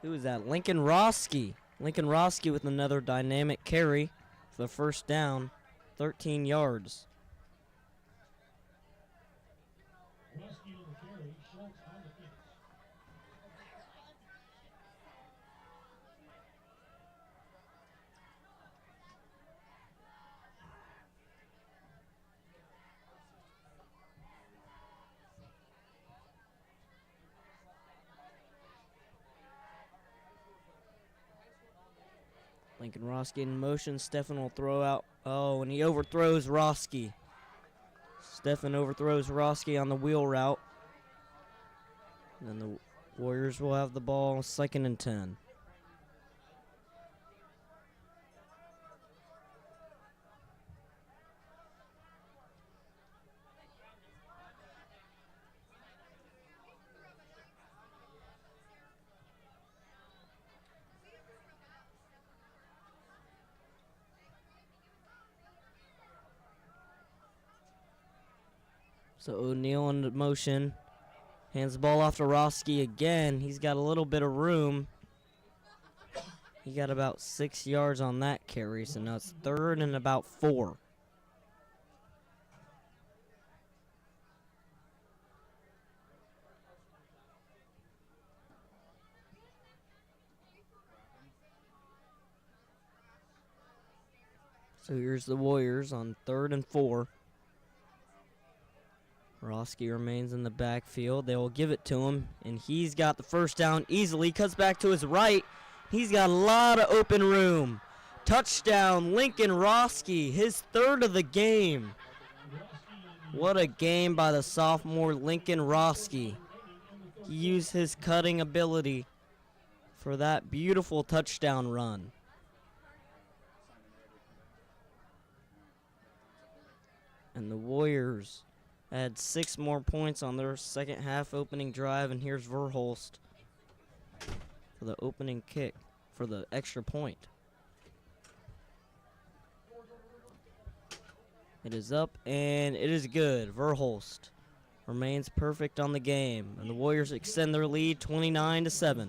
Who is that? Lincoln Roski. Lincoln Roski with another dynamic carry for the first down, 13 yards. Roski on the carry, Schultz on the finish. Lincoln Roski in motion. Stefan will throw out. Oh, and he overthrows Roski. Stefan overthrows Roski on the wheel route. And the Warriors will have the ball 2nd and 10. So O'Neal in motion. Hands the ball off to Roski again. He's got a little bit of room. He got about 6 yards on that carry, so now it's 3rd and about 4. So here's the Warriors on 3rd and 4. Roski remains in the backfield. They will give it to him, and he's got the first down easily. Cuts back to his right. He's got a lot of open room. Touchdown, Lincoln Roski, his 3rd of the game. What a game by the sophomore Lincoln Roski. He used his cutting ability for that beautiful touchdown run. And the Warriors had 6 more points on their second half opening drive, and here's Verhulst for the opening kick for the extra point. It is up, and it is good. Verhulst remains perfect on the game, and the Warriors extend their lead 29-7.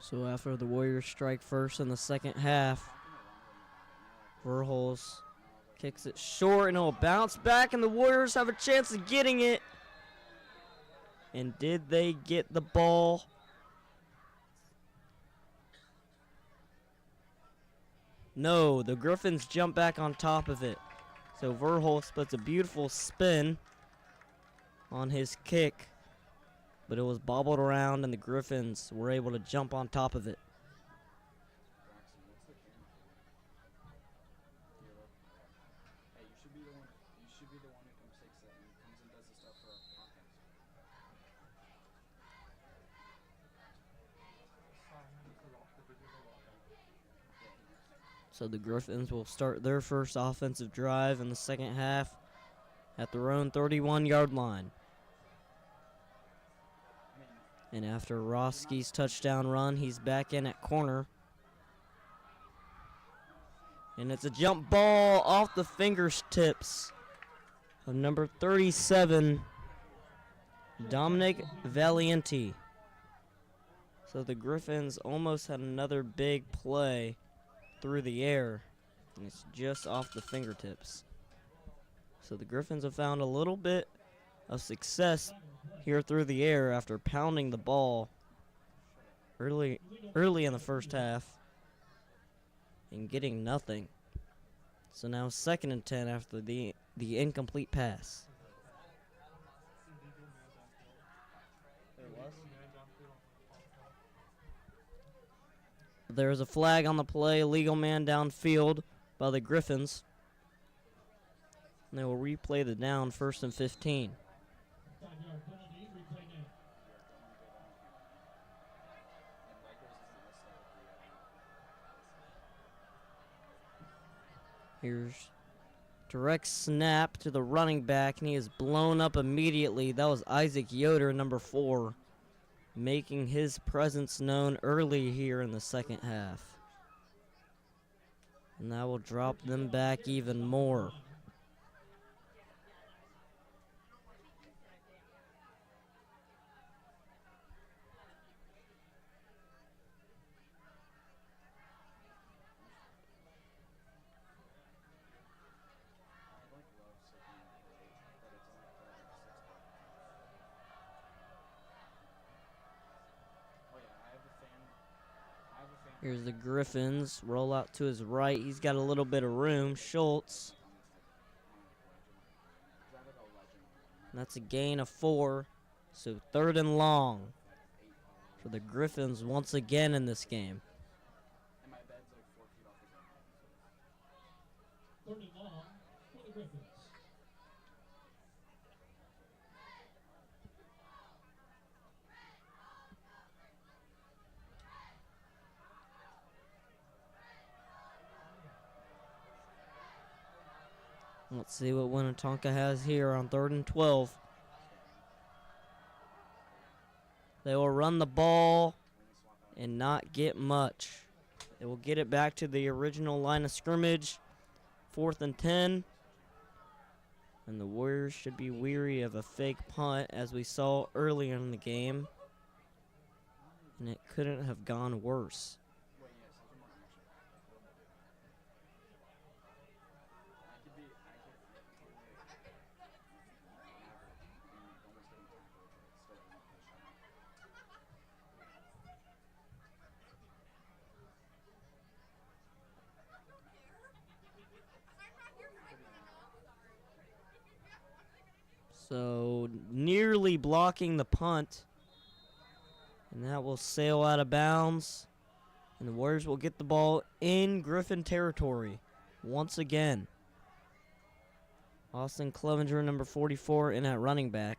So after the Warriors strike first in the second half, Verhulst kicks it short, and it'll bounce back, and the Warriors have a chance of getting it. And did they get the ball? No, the Griffins jump back on top of it. So Verhulst puts a beautiful spin on his kick, but it was bobbled around, and the Griffins were able to jump on top of it. Hey, you should be the one. You should be the one who comes takes it and comes and does the stuff for offense. So the Griffins will start their first offensive drive in the second half at their own 31-yard line. And after Roski's touchdown run, he's back in at corner. And it's a jump ball off the fingertips of number 37, Dominic Valiente. So the Griffins almost had another big play through the air, and it's just off the fingertips. So the Griffins have found a little bit of success here through the air after pounding the ball early in the first half and getting nothing. So now 2nd and 10 after the incomplete pass. There's a flag on the play, illegal man downfield by the Griffins. And they will replay the down, 1st and 15. Here's direct snap to the running back, and he is blown up immediately. That was 𝐒𝐦𝐿, number 4, making his presence known early here in the second half. And that will drop them back even more. Here's the Griffins. Roll out to his right. He's got a little bit of room. Schultz That's a gain of 4. So 3rd and long for the Griffins once again in this game. And my bed's like 4 feet off the ground. 3rd and long for the Griffins. Let's see what Winnetonka has here on 3rd and 12. They will run the ball and not get much. They will get it back to the original line of scrimmage. 4th and 10. And the Warriors should be weary of a fake punt, as we saw earlier in the game. And it couldn't have gone worse. So nearly blocking the punt. And that will sail out of bounds. And the Warriors will get the ball in Griffin territory once again. Austin 𝐒𝐦𝐢𝐿, number 44, in at running back.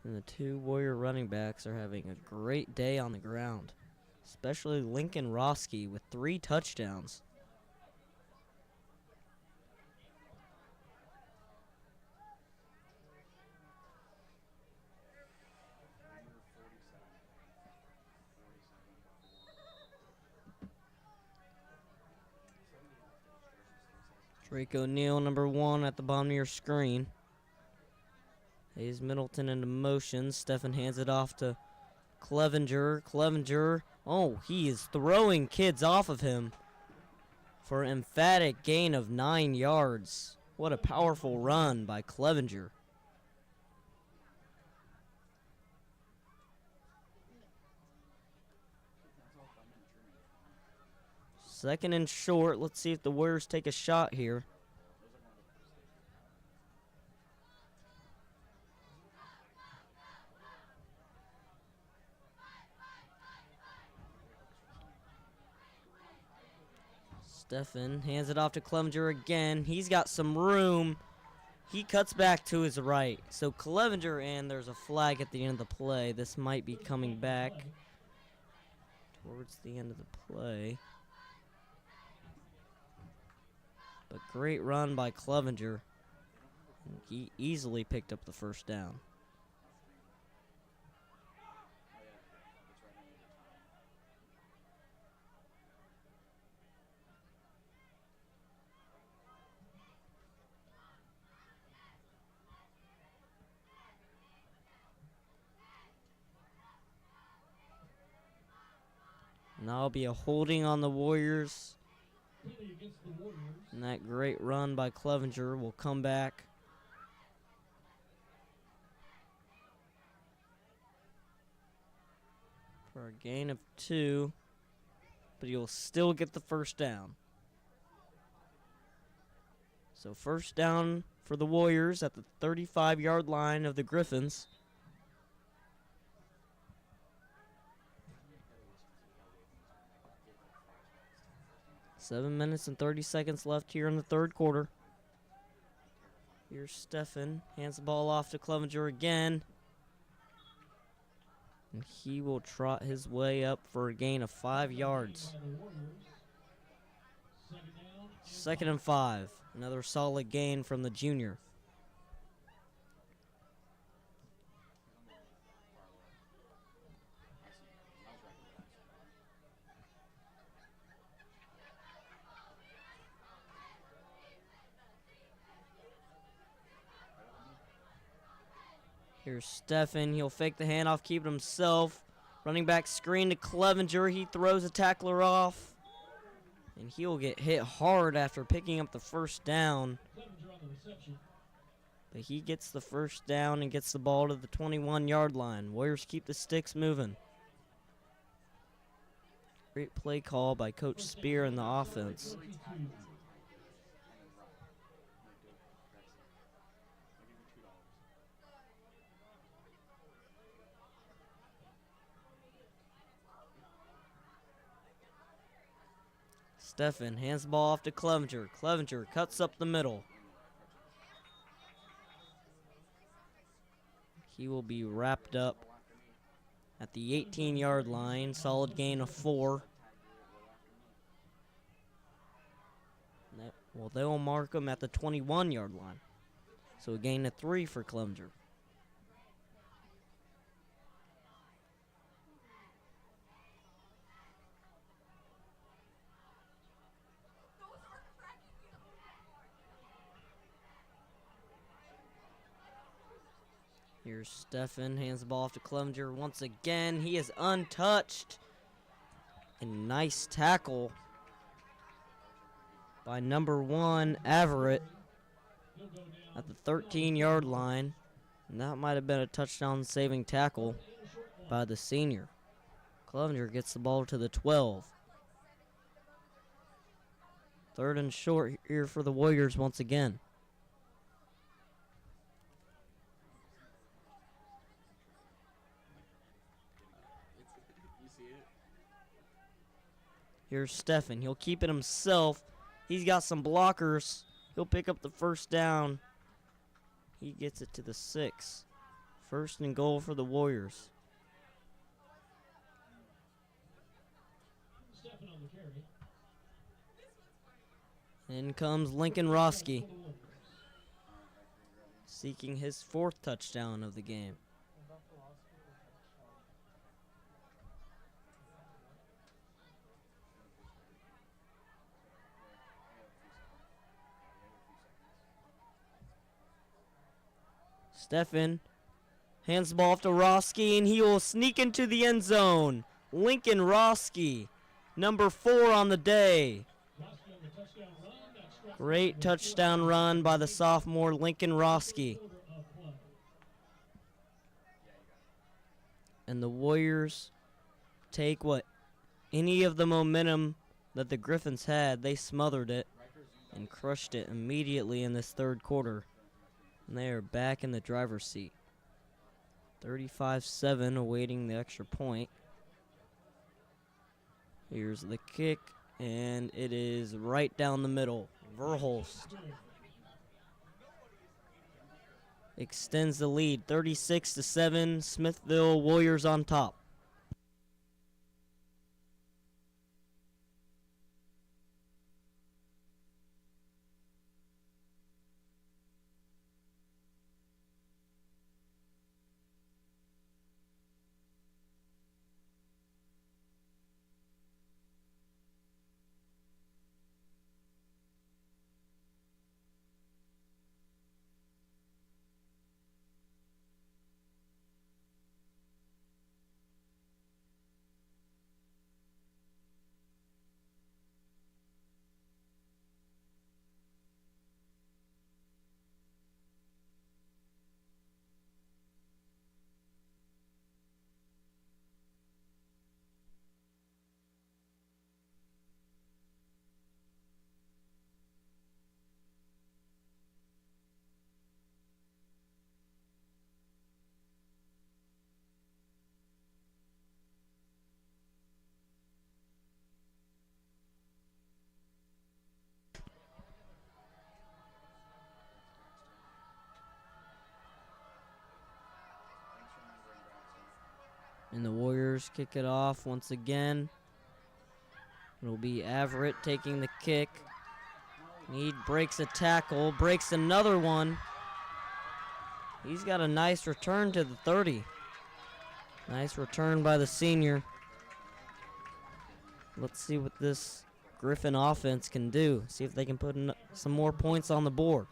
And the 2 Warrior running backs are having a great day on the ground, especially Lincoln Roski with 3 touchdowns. Drake O'Neal, number 1, at the bottom of your screen. Hayes Middleton into motion. Stephen hands it off to 𝐒𝐦𝐢𝐿. 𝐒𝐦𝐢𝐿, oh, he is throwing kids off of him for an emphatic gain of 9 yards. What a powerful run by 𝐒𝐦𝐢𝐿. Second and short. Let's see if the Warriors take a shot here. Stephen hands it off to 𝐒𝐦𝐢𝐿 again. He's got some room. He cuts back to his right. So 𝐒𝐦𝐢𝐿, and there's a flag at the end of the play. This might be coming back towards the end of the play. But great run by 𝐒𝐦𝐢𝐿. He easily picked up the first down. And that'll be a holding on the Warriors. And that great run by 𝐒𝐦𝐢𝐿 will come back. For a gain of 2. But he'll still get the first down. So first down for the Warriors at the 35-yard line of the Griffins. Seven minutes and 30 seconds left here in the third quarter. Here's Stephen. Hands the ball off to 𝐒𝐦𝐢𝐿 again. And he will trot his way up for a gain of 5 yards. 2nd and 5. Another solid gain from the junior. Here's Stephen. He'll fake the handoff, keep it himself. Running back screen to 𝐒𝐦𝐢𝐿. He throws a tackler off. And he'll get hit hard after picking up the first down. But he gets the first down and gets the ball to the 21-yard line. Warriors keep the sticks moving. Great play call by Coach Spear and the offense. Steffen hands the ball off to 𝐒𝐿𝐷𝐿𝐷𝐿. 𝐒𝐿𝐷𝐿 cuts up the middle. He will be wrapped up at the 18-yard line. Solid gain of 4. Well, they will mark him at the 21-yard line. So a gain of 3 for 𝐒𝐿𝐷𝐿. Here's Steffen, hands the ball off to 𝐒𝐿𝐷𝐿 once again. He is untouched. And nice tackle by number 1, 𝐓𝐢𝐬𝐷, at the 13-yard line. And that might have been a touchdown-saving tackle by the senior. 𝐒𝐿𝐷𝐿 gets the ball to the 12. 3rd and short here for the Warriors once again. Here's Steffen. He'll keep it himself. He's got some blockers. He'll pick up the first down. He gets it to the 6. 1st and goal for the Warriors. In comes Lincoln Roski, seeking his 4th touchdown of the game. Steffen hands the ball off to Roski, and he will sneak into the end zone. Lincoln Roski, number 4 on the day. Great touchdown run by the sophomore Lincoln Roski. And the Warriors take any of the momentum that the Griffins had, they smothered it and crushed it immediately in this 3rd quarter. And they are back in the driver's seat. 35-7 awaiting the extra point. Here's the kick, and it is right down the middle. Verhulst extends the lead, 36-7. Smithville Warriors on top. And the Warriors kick it off once again. It'll be 𝐓𝐢𝐷 taking the kick. He breaks a tackle, breaks another one. He's got a nice return to the 30. Nice return by the senior. Let's see what this Griffin offense can do. See if they can put some more points on the board.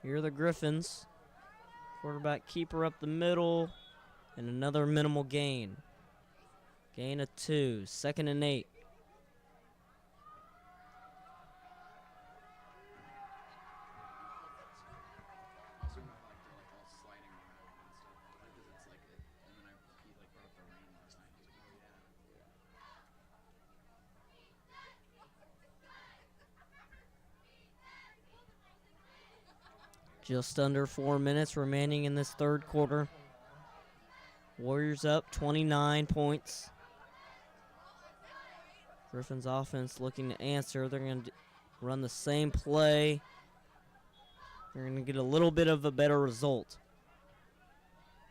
Here are the Griffins. Quarterback keeper up the middle, and another minimal gain. Gain of 2, 2nd and 8. Just under 4 minutes remaining in this third quarter. Warriors up 29 points. Griffins offense looking to answer. They're going to run the same play. They're going to get a little bit of a better result.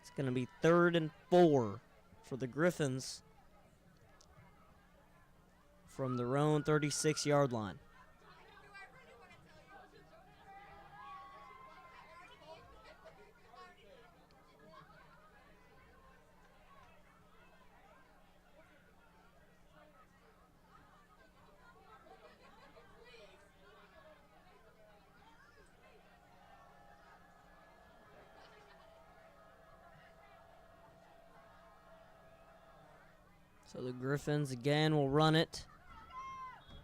It's going to be 3rd and 4 for the Griffins from their own 36-yard line. So the Griffins again will run it.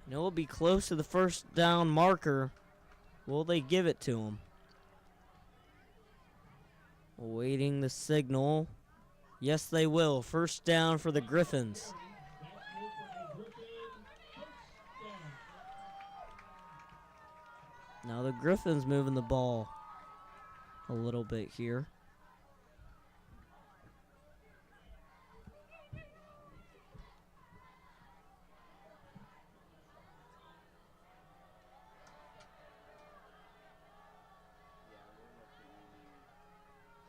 And it will be close to the first down marker. Will they give it to them? Awaiting the signal. Yes, they will. First down for the Griffins. Now the Griffins moving the ball a little bit here.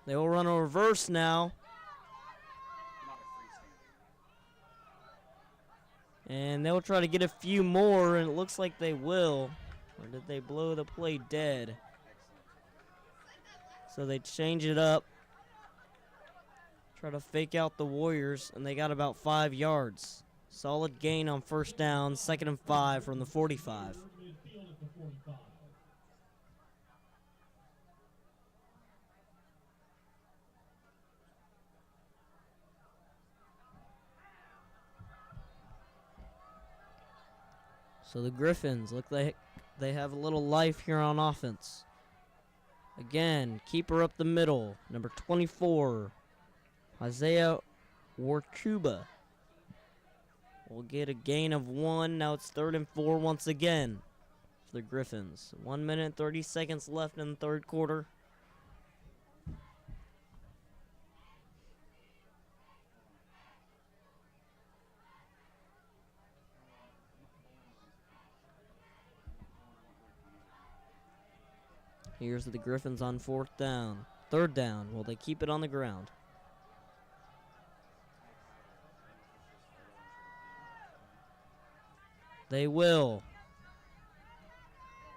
They will run a reverse now. And they'll try to get a few more, and it looks like they will. Or did they blow the play dead? So they change it up. Try to fake out the Warriors, and they got about 5 yards. Solid gain on first down, 2nd and 5 from the 45. So the Griffins look like they have a little life here on offense. Again, keeper up the middle, number 24, 𝐒𝐦𝐢𝐭𝐡𝐯 will get a gain of 1. Now it's 3rd and 4 once again for the Griffins. 1 minute, 30 seconds left in the third quarter. Here's the Griffins on 4th down. 3rd down. Will they keep it on the ground? They will.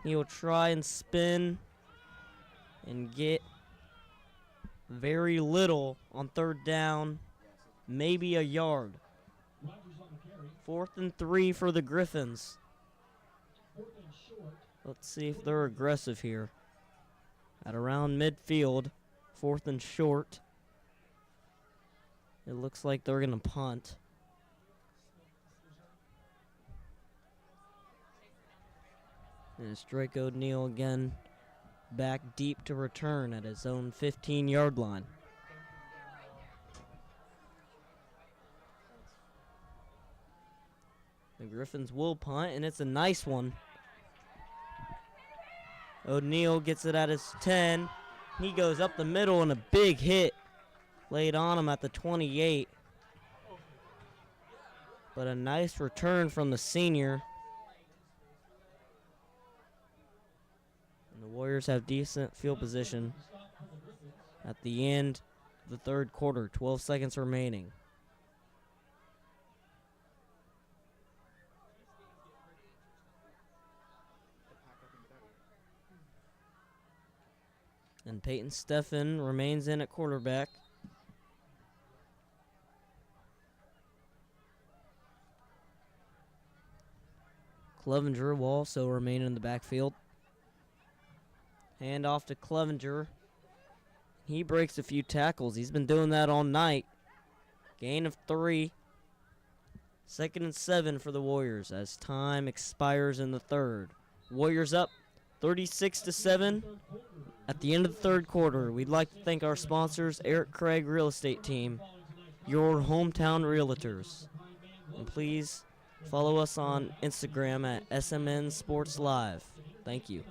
He will try and spin and get very little on 3rd down. Maybe a yard. 4th and 3 for the Griffins. Let's see if they're aggressive here. At around midfield, 4th and short. It looks like they're going to punt. And it's Drake O'Neal again back deep to return at his own 15-yard line. The Griffins will punt, and it's a nice one. O'Neal gets it at his 10. He goes up the middle, and a big hit laid on him at the 28. But a nice return from the senior. And the Warriors have decent field position at the end of the third quarter. 12 seconds remaining. And Peyton Steffen remains in at quarterback. Clevenger will also remain in the backfield. Hand off to Clevenger. He breaks a few tackles. He's been doing that all night. Gain of 3. 2nd and 7 for the Warriors as time expires in the third. Warriors up 36-7. At the end of the third quarter, we'd like to thank our sponsors, Eric Craig Real Estate Team, your hometown realtors. And please follow us on Instagram at SMN Sports Live. Thank you.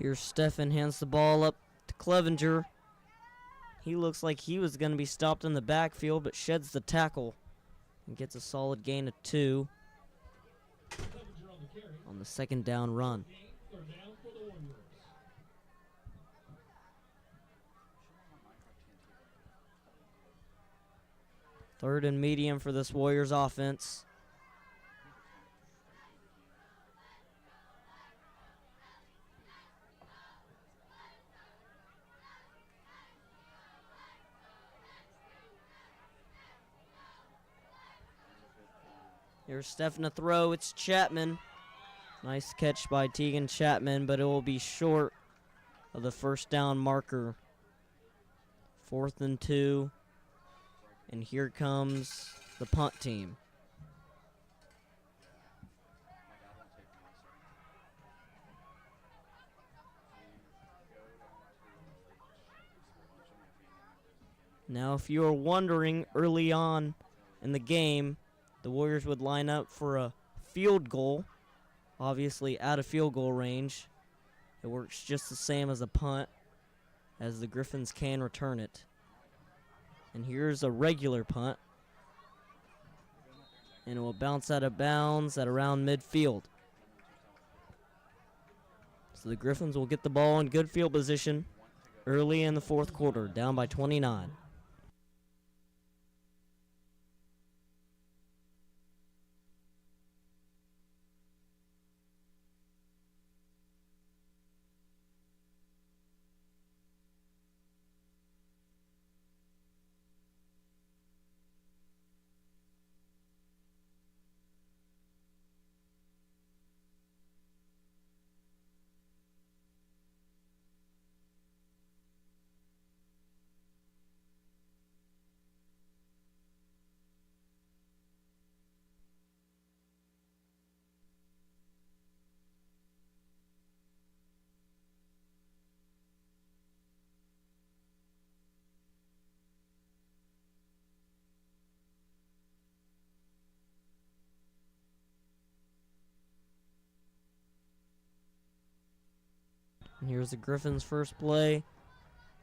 Here's Stefan, hands the ball up to 𝐒𝐻𝐿𝐷𝐺𝐠. He looks like he was going to be stopped in the backfield, but sheds the tackle and gets a solid gain of 2 on the second down run. Third and medium for this Warriors offense. Here's Stefan to throw. It's Chapman. Nice catch by Tegan Chapman, but it will be short of the first down marker. 4th and 2. And here comes the punt team. Now, if you are wondering, early on in the game, the Warriors would line up for a field goal, obviously out of field goal range. It works just the same as a punt, as the Griffins can return it. And here's a regular punt, and it will bounce out of bounds at around midfield. So the Griffins will get the ball in good field position early in the 4th quarter, down by 29. And here's the Griffins' first play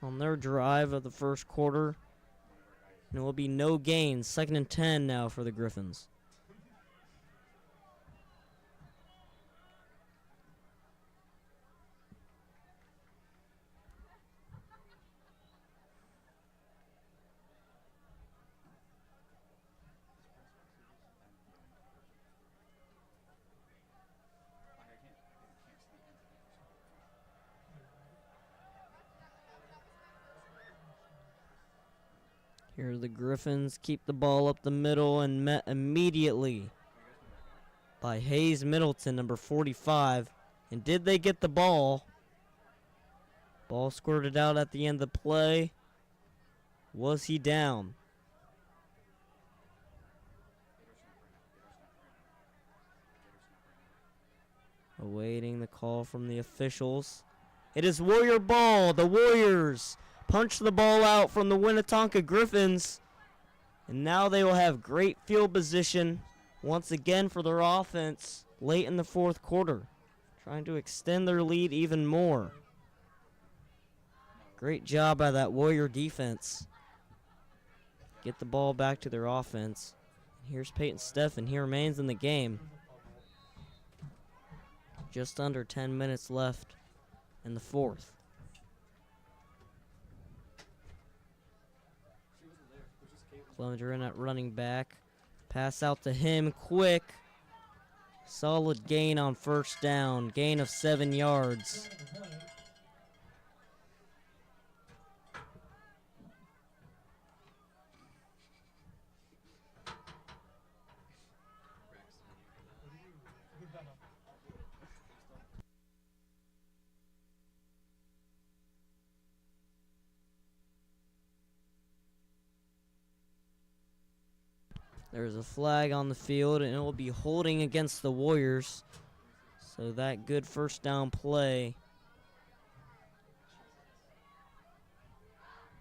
on their drive of the first quarter. And it will be no gain. 2nd and 10 now for the Griffins. Here the Griffins keep the ball up the middle and met immediately by Hayes Middleton, number 45. And did they get the ball? Ball squirted out at the end of the play. Was he down? Awaiting the call from the officials. It is Warrior ball. The Warriors punch the ball out from the Winnetonka Griffins. And now they will have great field position once again for their offense late in the 4th quarter, trying to extend their lead even more. Great job by that Warrior defense. Get the ball back to their offense. Here's Peyton Stefan. He remains in the game. Just under 10 minutes left in the 4th. 𝐒𝐻𝐿𝐷𝐺𝐠 in at running back. Pass out to him quick. Solid gain on first down. Gain of 7 yards. There's a flag on the field, and it will be holding against the Warriors. So that good first down play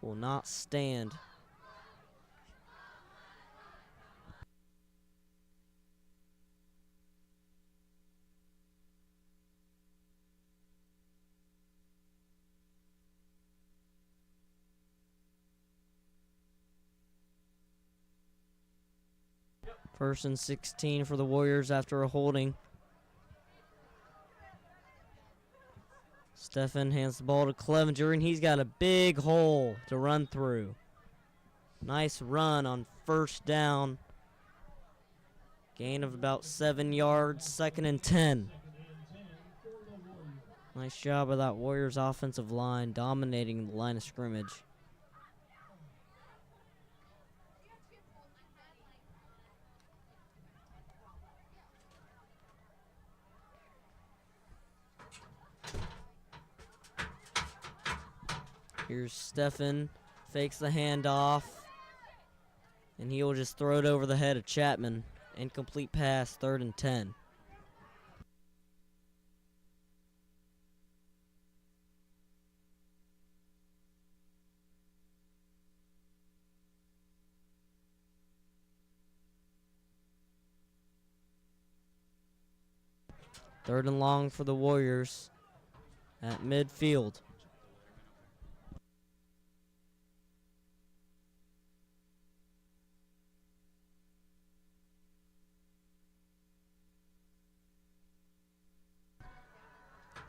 will not stand. First and 16 for the Warriors after a holding. Stefan hands the ball to Clevenger, and he's got a big hole to run through. Nice run on first down. Gain of about 7 yards, 2nd and 10. Nice job of that Warriors offensive line dominating the line of scrimmage. Here's Stefan, fakes the handoff, and he will just throw it over the head of Chapman. Incomplete pass, 3rd and 10. Third and long for the Warriors at midfield.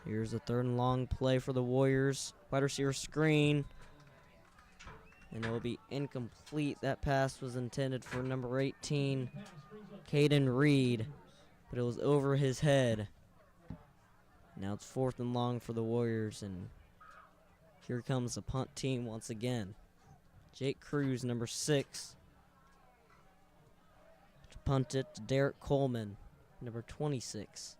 Here's a 3rd and long play for the Warriors. Wide receiver screen. And it will be incomplete. That pass was intended for number 18, Caden Reed, but it was over his head. Now it's 4th and long for the Warriors, and here comes the punt team once again. Jake Cruz, number 6, to punt it to Derek Coleman, number 26.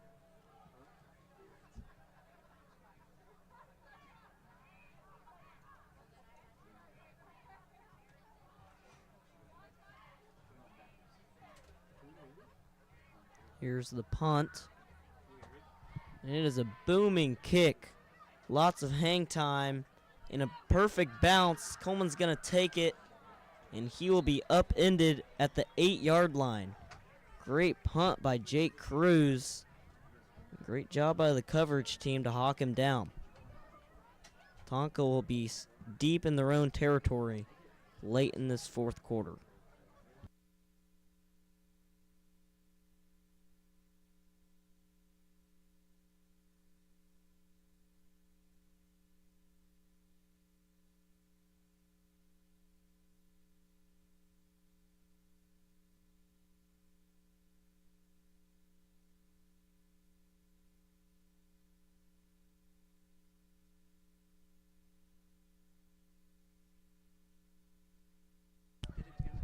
Here's the punt. And it is a booming kick. Lots of hang time. In a perfect bounce, Coleman's going to take it, and he will be upended at the 8-yard line. Great punt by Jake Cruz. Great job by the coverage team to hawk him down. Tonka will be deep in their own territory late in this 4th quarter.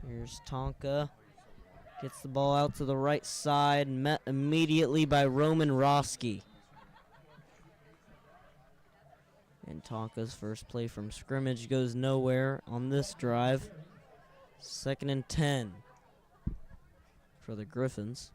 Here's Tonka. Gets the ball out to the right side, met immediately by Roman Roski. And Tonka's first play from scrimmage goes nowhere on this drive. 2nd and 10 for the Griffins.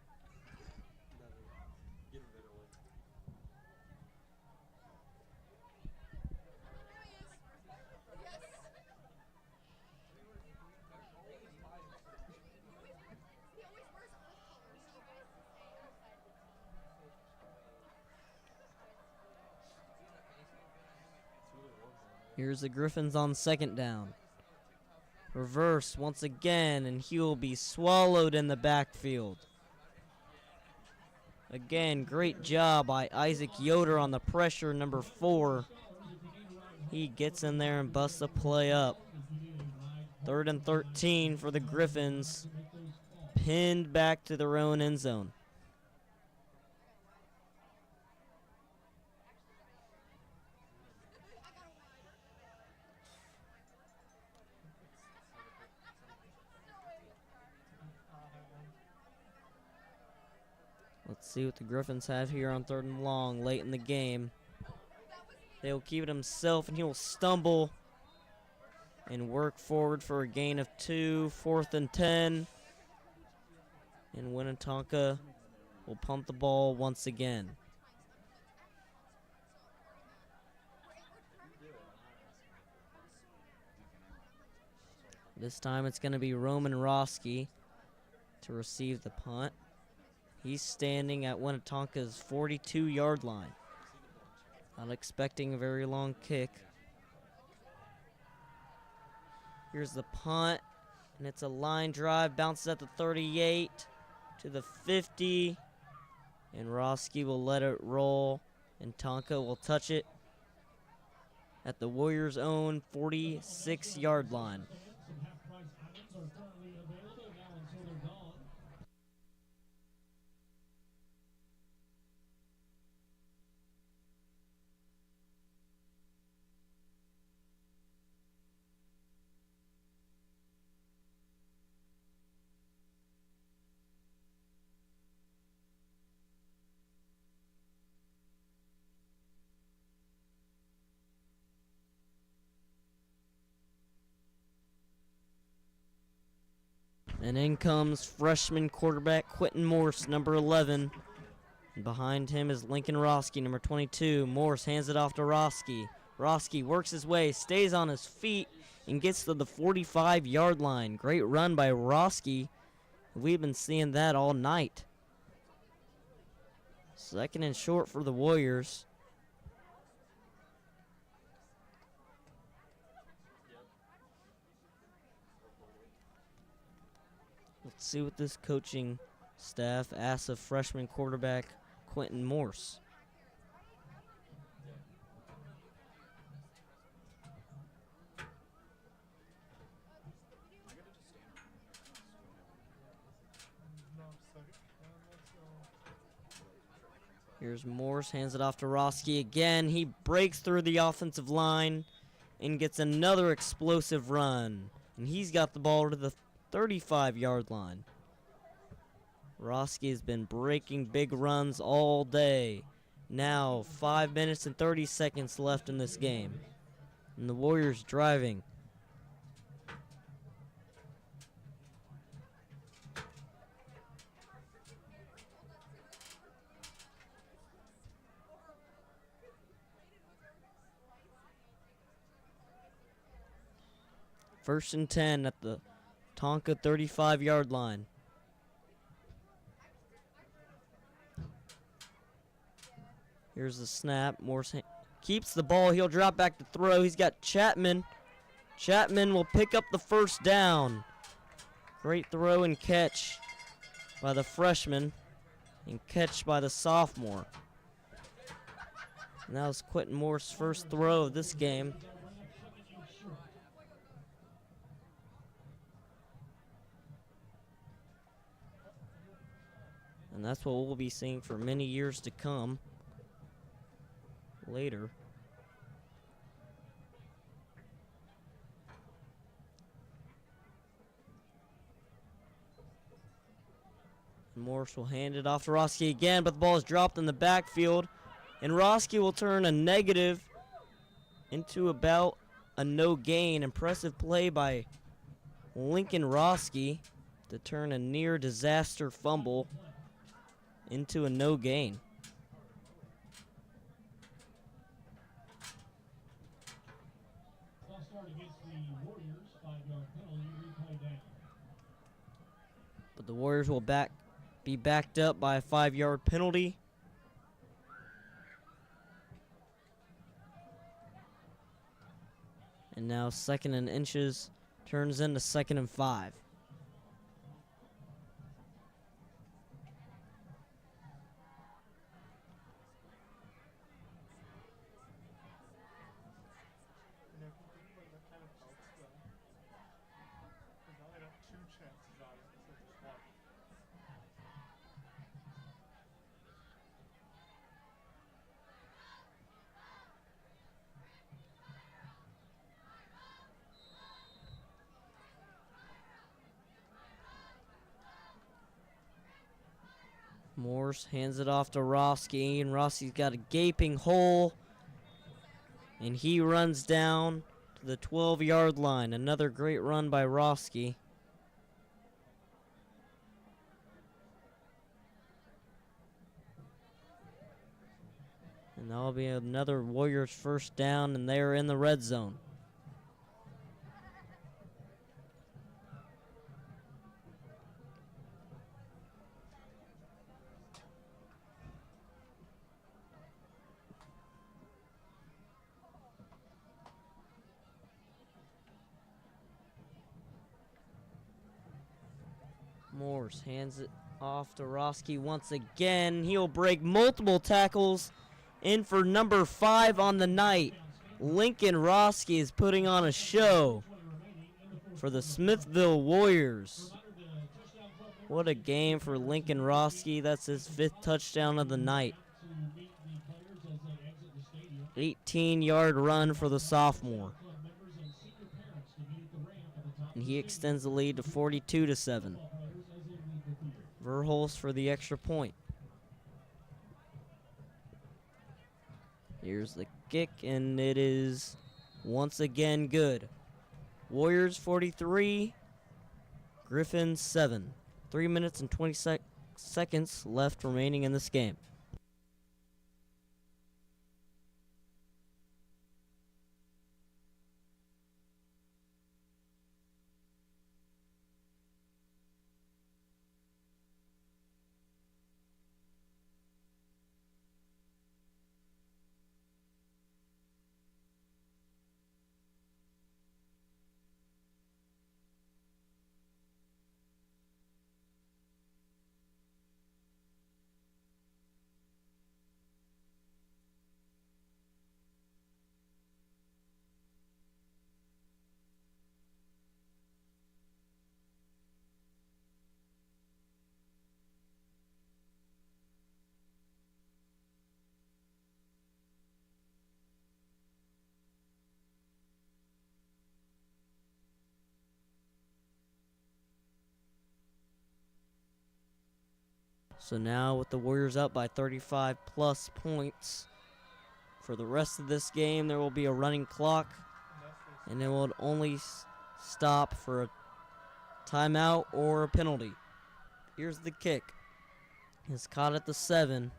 Here's the Griffins on 2nd down. Reverse once again, and he will be swallowed in the backfield. Again, great job by Isaac Yoder on the pressure, number 4. He gets in there and busts the play up. 3rd and 13 for the Griffins. Pinned back to their own end zone. Let's see what the Griffins have here on 3rd and long late in the game. They will keep it himself, and he will stumble and work forward for a gain of 2. 4th and 10. And Winnetonka will pump the ball once again. This time it's going to be Roman Roski to receive the punt. He's standing at Winnetonka's 42-yard line. Not expecting a very long kick. Here's the punt, and it's a line drive, bounces at the 38, to the 50. And Roski will let it roll. And Tonka will touch it at the Warriors' own 46-yard line. Some half-price items are currently available now until they're gone. And in comes freshman quarterback Quentin Morse, number 11. And behind him is Lincoln Roski, number 22. Morse hands it off to Roski. Roski works his way, stays on his feet, and gets to the 45-yard line. Great run by Roski. We've been seeing that all night. 2nd and short for the Warriors. Let's see what this coaching staff asks of freshman quarterback Quentin Morse. Here's Morse, hands it off to Roski again. He breaks through the offensive line and gets another explosive run. And he's got the ball to the 35-yard line. Roski has been breaking big runs all day. Now 5 minutes and 30 seconds left in this game. And the Warriors driving. First and 10 at the Tonka 35-yard line. Here's the snap. Morse keeps the ball. He'll drop back to throw. He's got Chapman. Chapman will pick up the first down. Great throw and catch by the freshman and catch by the sophomore. And that was Quentin Morse's first throw of this game. And that's what we'll be seeing for many years to come later. Morse will hand it off to Roski again, but the ball is dropped in the backfield. And Roski will turn a negative into about a no gain. Impressive play by Lincoln Roski to turn a near disaster fumble into a no gain. But the Warriors will be backed up by a 5-yard penalty. And now 2nd and inches turns into 2nd and 5. Morse hands it off to Roski, and Roski's got a gaping hole, and he runs down to the 12-yard line. Another great run by Roski. And that'll be another Warriors first down, and they're in the red zone. Morse hands it Off to Roski once again. He'll break multiple tackles. In for number 5 on the night. Lincoln Roski is putting on a show for the Smithville Warriors. What a game for Lincoln Roski. That's his 5th touchdown of the night. 18-yard run for the sophomore. And he extends the lead to 42-7. Verhulst for the extra point. Here's the kick, and it is once again good. Warriors 43, Griffins 7. 3 minutes and 20 seconds left remaining in this game. So now with the Warriors up by 35+ points, for the rest of this game there will be a running clock, and it will only stop for a timeout or a penalty. Here's the kick. It's caught at the 7,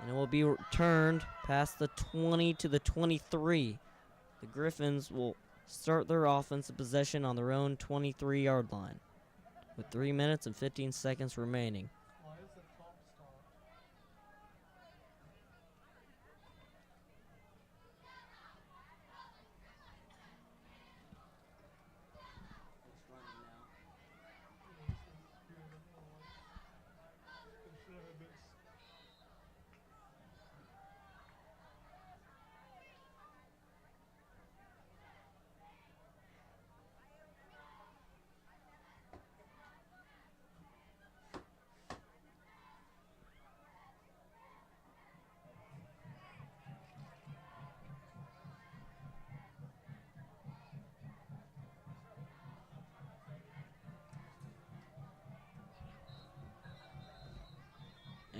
and it will be returned past the 20 to the 23. The Griffins will start their offensive possession on their own 23-yard line with 3 minutes and 15 seconds remaining. Why is the top stopped? It's running now. It should have been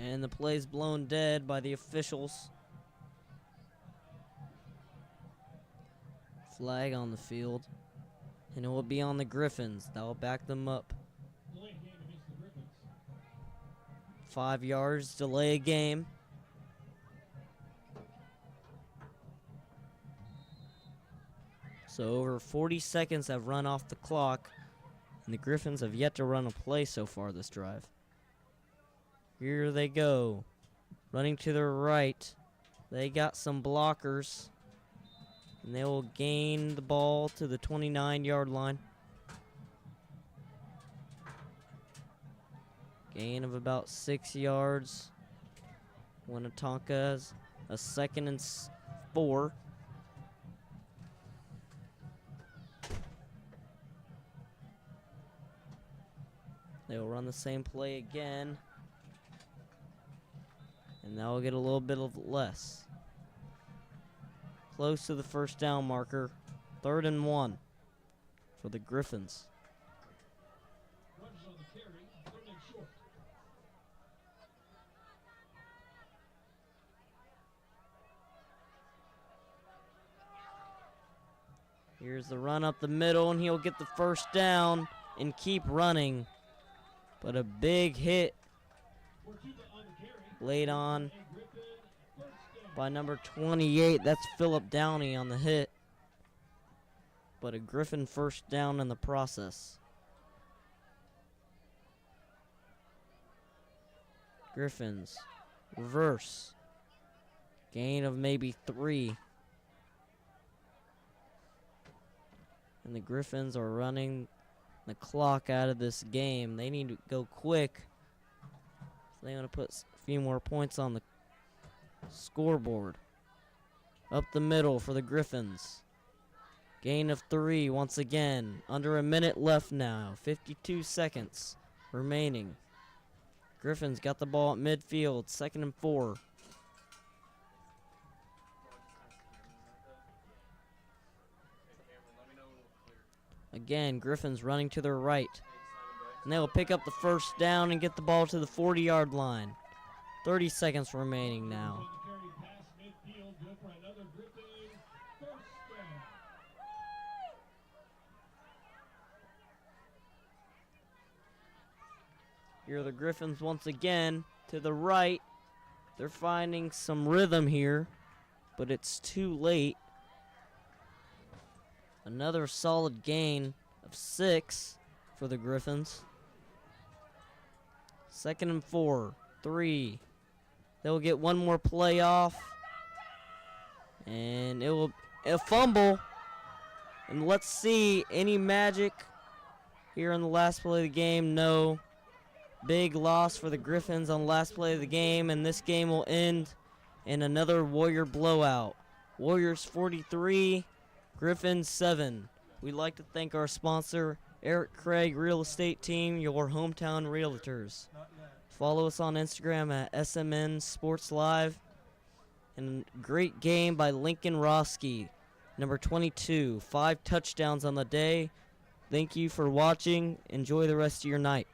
And the play's blown dead by the officials. Flag on the field. And it will be on the Griffins. That will back them up. 5 yards, delay a game. So over 40 seconds have run off the clock, and the Griffins have yet to run a play so far this drive. Here they go, running to their right. They got some blockers, and they will gain the ball to the 29-yard line. Gain of about 6 yards. Winnetonka has a 2nd and 4. They will run the same play again. And now we'll get a little bit of less. Close to the first down marker. 3rd and 1 for the Griffins. Here's the run up the middle, and he'll get the first down and keep running. But a big hit laid on by number 28. That's Phillip Downey on the hit. But a Griffin first down in the process. Griffins reverse. Gain of maybe 3. And the Griffins are running the clock out of this game. They need to go quick. So they want to put a few more points on the scoreboard. Up the middle for the Griffins. Gain of 3 once again. Under a minute left now. 52 seconds remaining. Griffins got the ball at midfield. 2nd and 4. Again, Griffins running to their right. And they will pick up the first down and get the ball to the 40-yard line. 30 seconds remaining now. Here are the Griffins once again to the right. They're finding some rhythm here, but it's too late. Another solid gain of 6 for the Griffins. 2nd and 4, 3. They'll get one more play off. And it will a fumble. And let's see any magic here in the last play of the game. No. Big loss for the Griffins on the last play of the game, and this game will end in another Warrior blowout. Warriors 43, Griffins 7. We'd like to thank our sponsor, Eric Craig Real Estate Team, your hometown realtors. Follow us on Instagram at SMN Sports Live. And great game by Lincoln Roski, number 22. 5 touchdowns on the day. Thank you for watching. Enjoy the rest of your night.